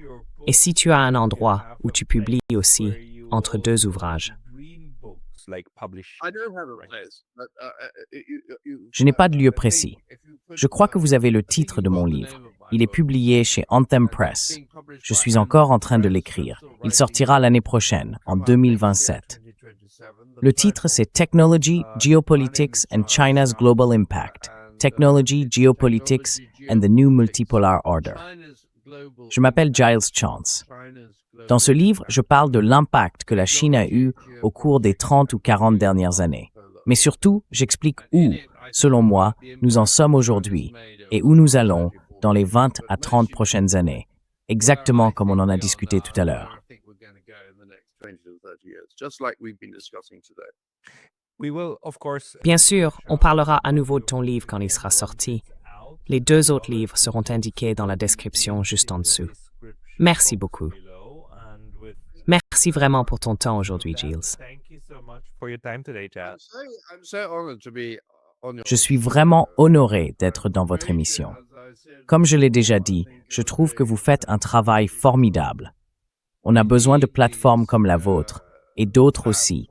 et si tu as un endroit où tu publies aussi entre 2 ouvrages. Je n'ai pas de lieu précis. Je crois que vous avez le titre de mon livre. Il est publié chez Anthem Press. Je suis encore en train de l'écrire. Il sortira l'année prochaine, en 2027. Le titre, c'est Technology, Geopolitics and China's Global Impact. Technology, Geopolitics and the New Multipolar Order. Je m'appelle Giles Chance. Dans ce livre, je parle de l'impact que la Chine a eu au cours des 30 ou 40 dernières années. Mais surtout, j'explique où, selon moi, nous en sommes aujourd'hui et où nous allons dans les 20 à 30 prochaines années, exactement comme on en a discuté tout à l'heure. Bien sûr, on parlera à nouveau de ton livre quand il sera sorti. Les 2 autres livres seront indiqués dans la description juste en dessous. Merci beaucoup. Merci vraiment pour ton temps aujourd'hui, Giles. Je suis vraiment honoré d'être dans votre émission. Comme je l'ai déjà dit, je trouve que vous faites un travail formidable. On a besoin de plateformes comme la vôtre, et d'autres aussi.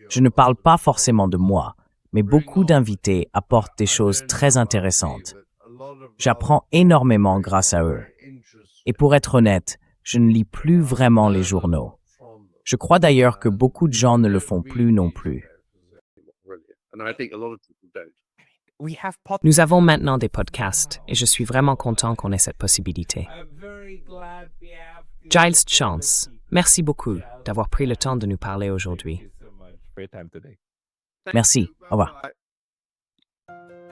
Je ne parle pas forcément de moi, mais beaucoup d'invités apportent des choses très intéressantes. J'apprends énormément grâce à eux. Et pour être honnête, je ne lis plus vraiment les journaux. Je crois d'ailleurs que beaucoup de gens ne le font plus non plus. Nous avons maintenant des podcasts et je suis vraiment content qu'on ait cette possibilité. Giles Chance, merci beaucoup d'avoir pris le temps de nous parler aujourd'hui. Thank you so much for your time today. Thank Merci. you. Au revoir. Bye-bye.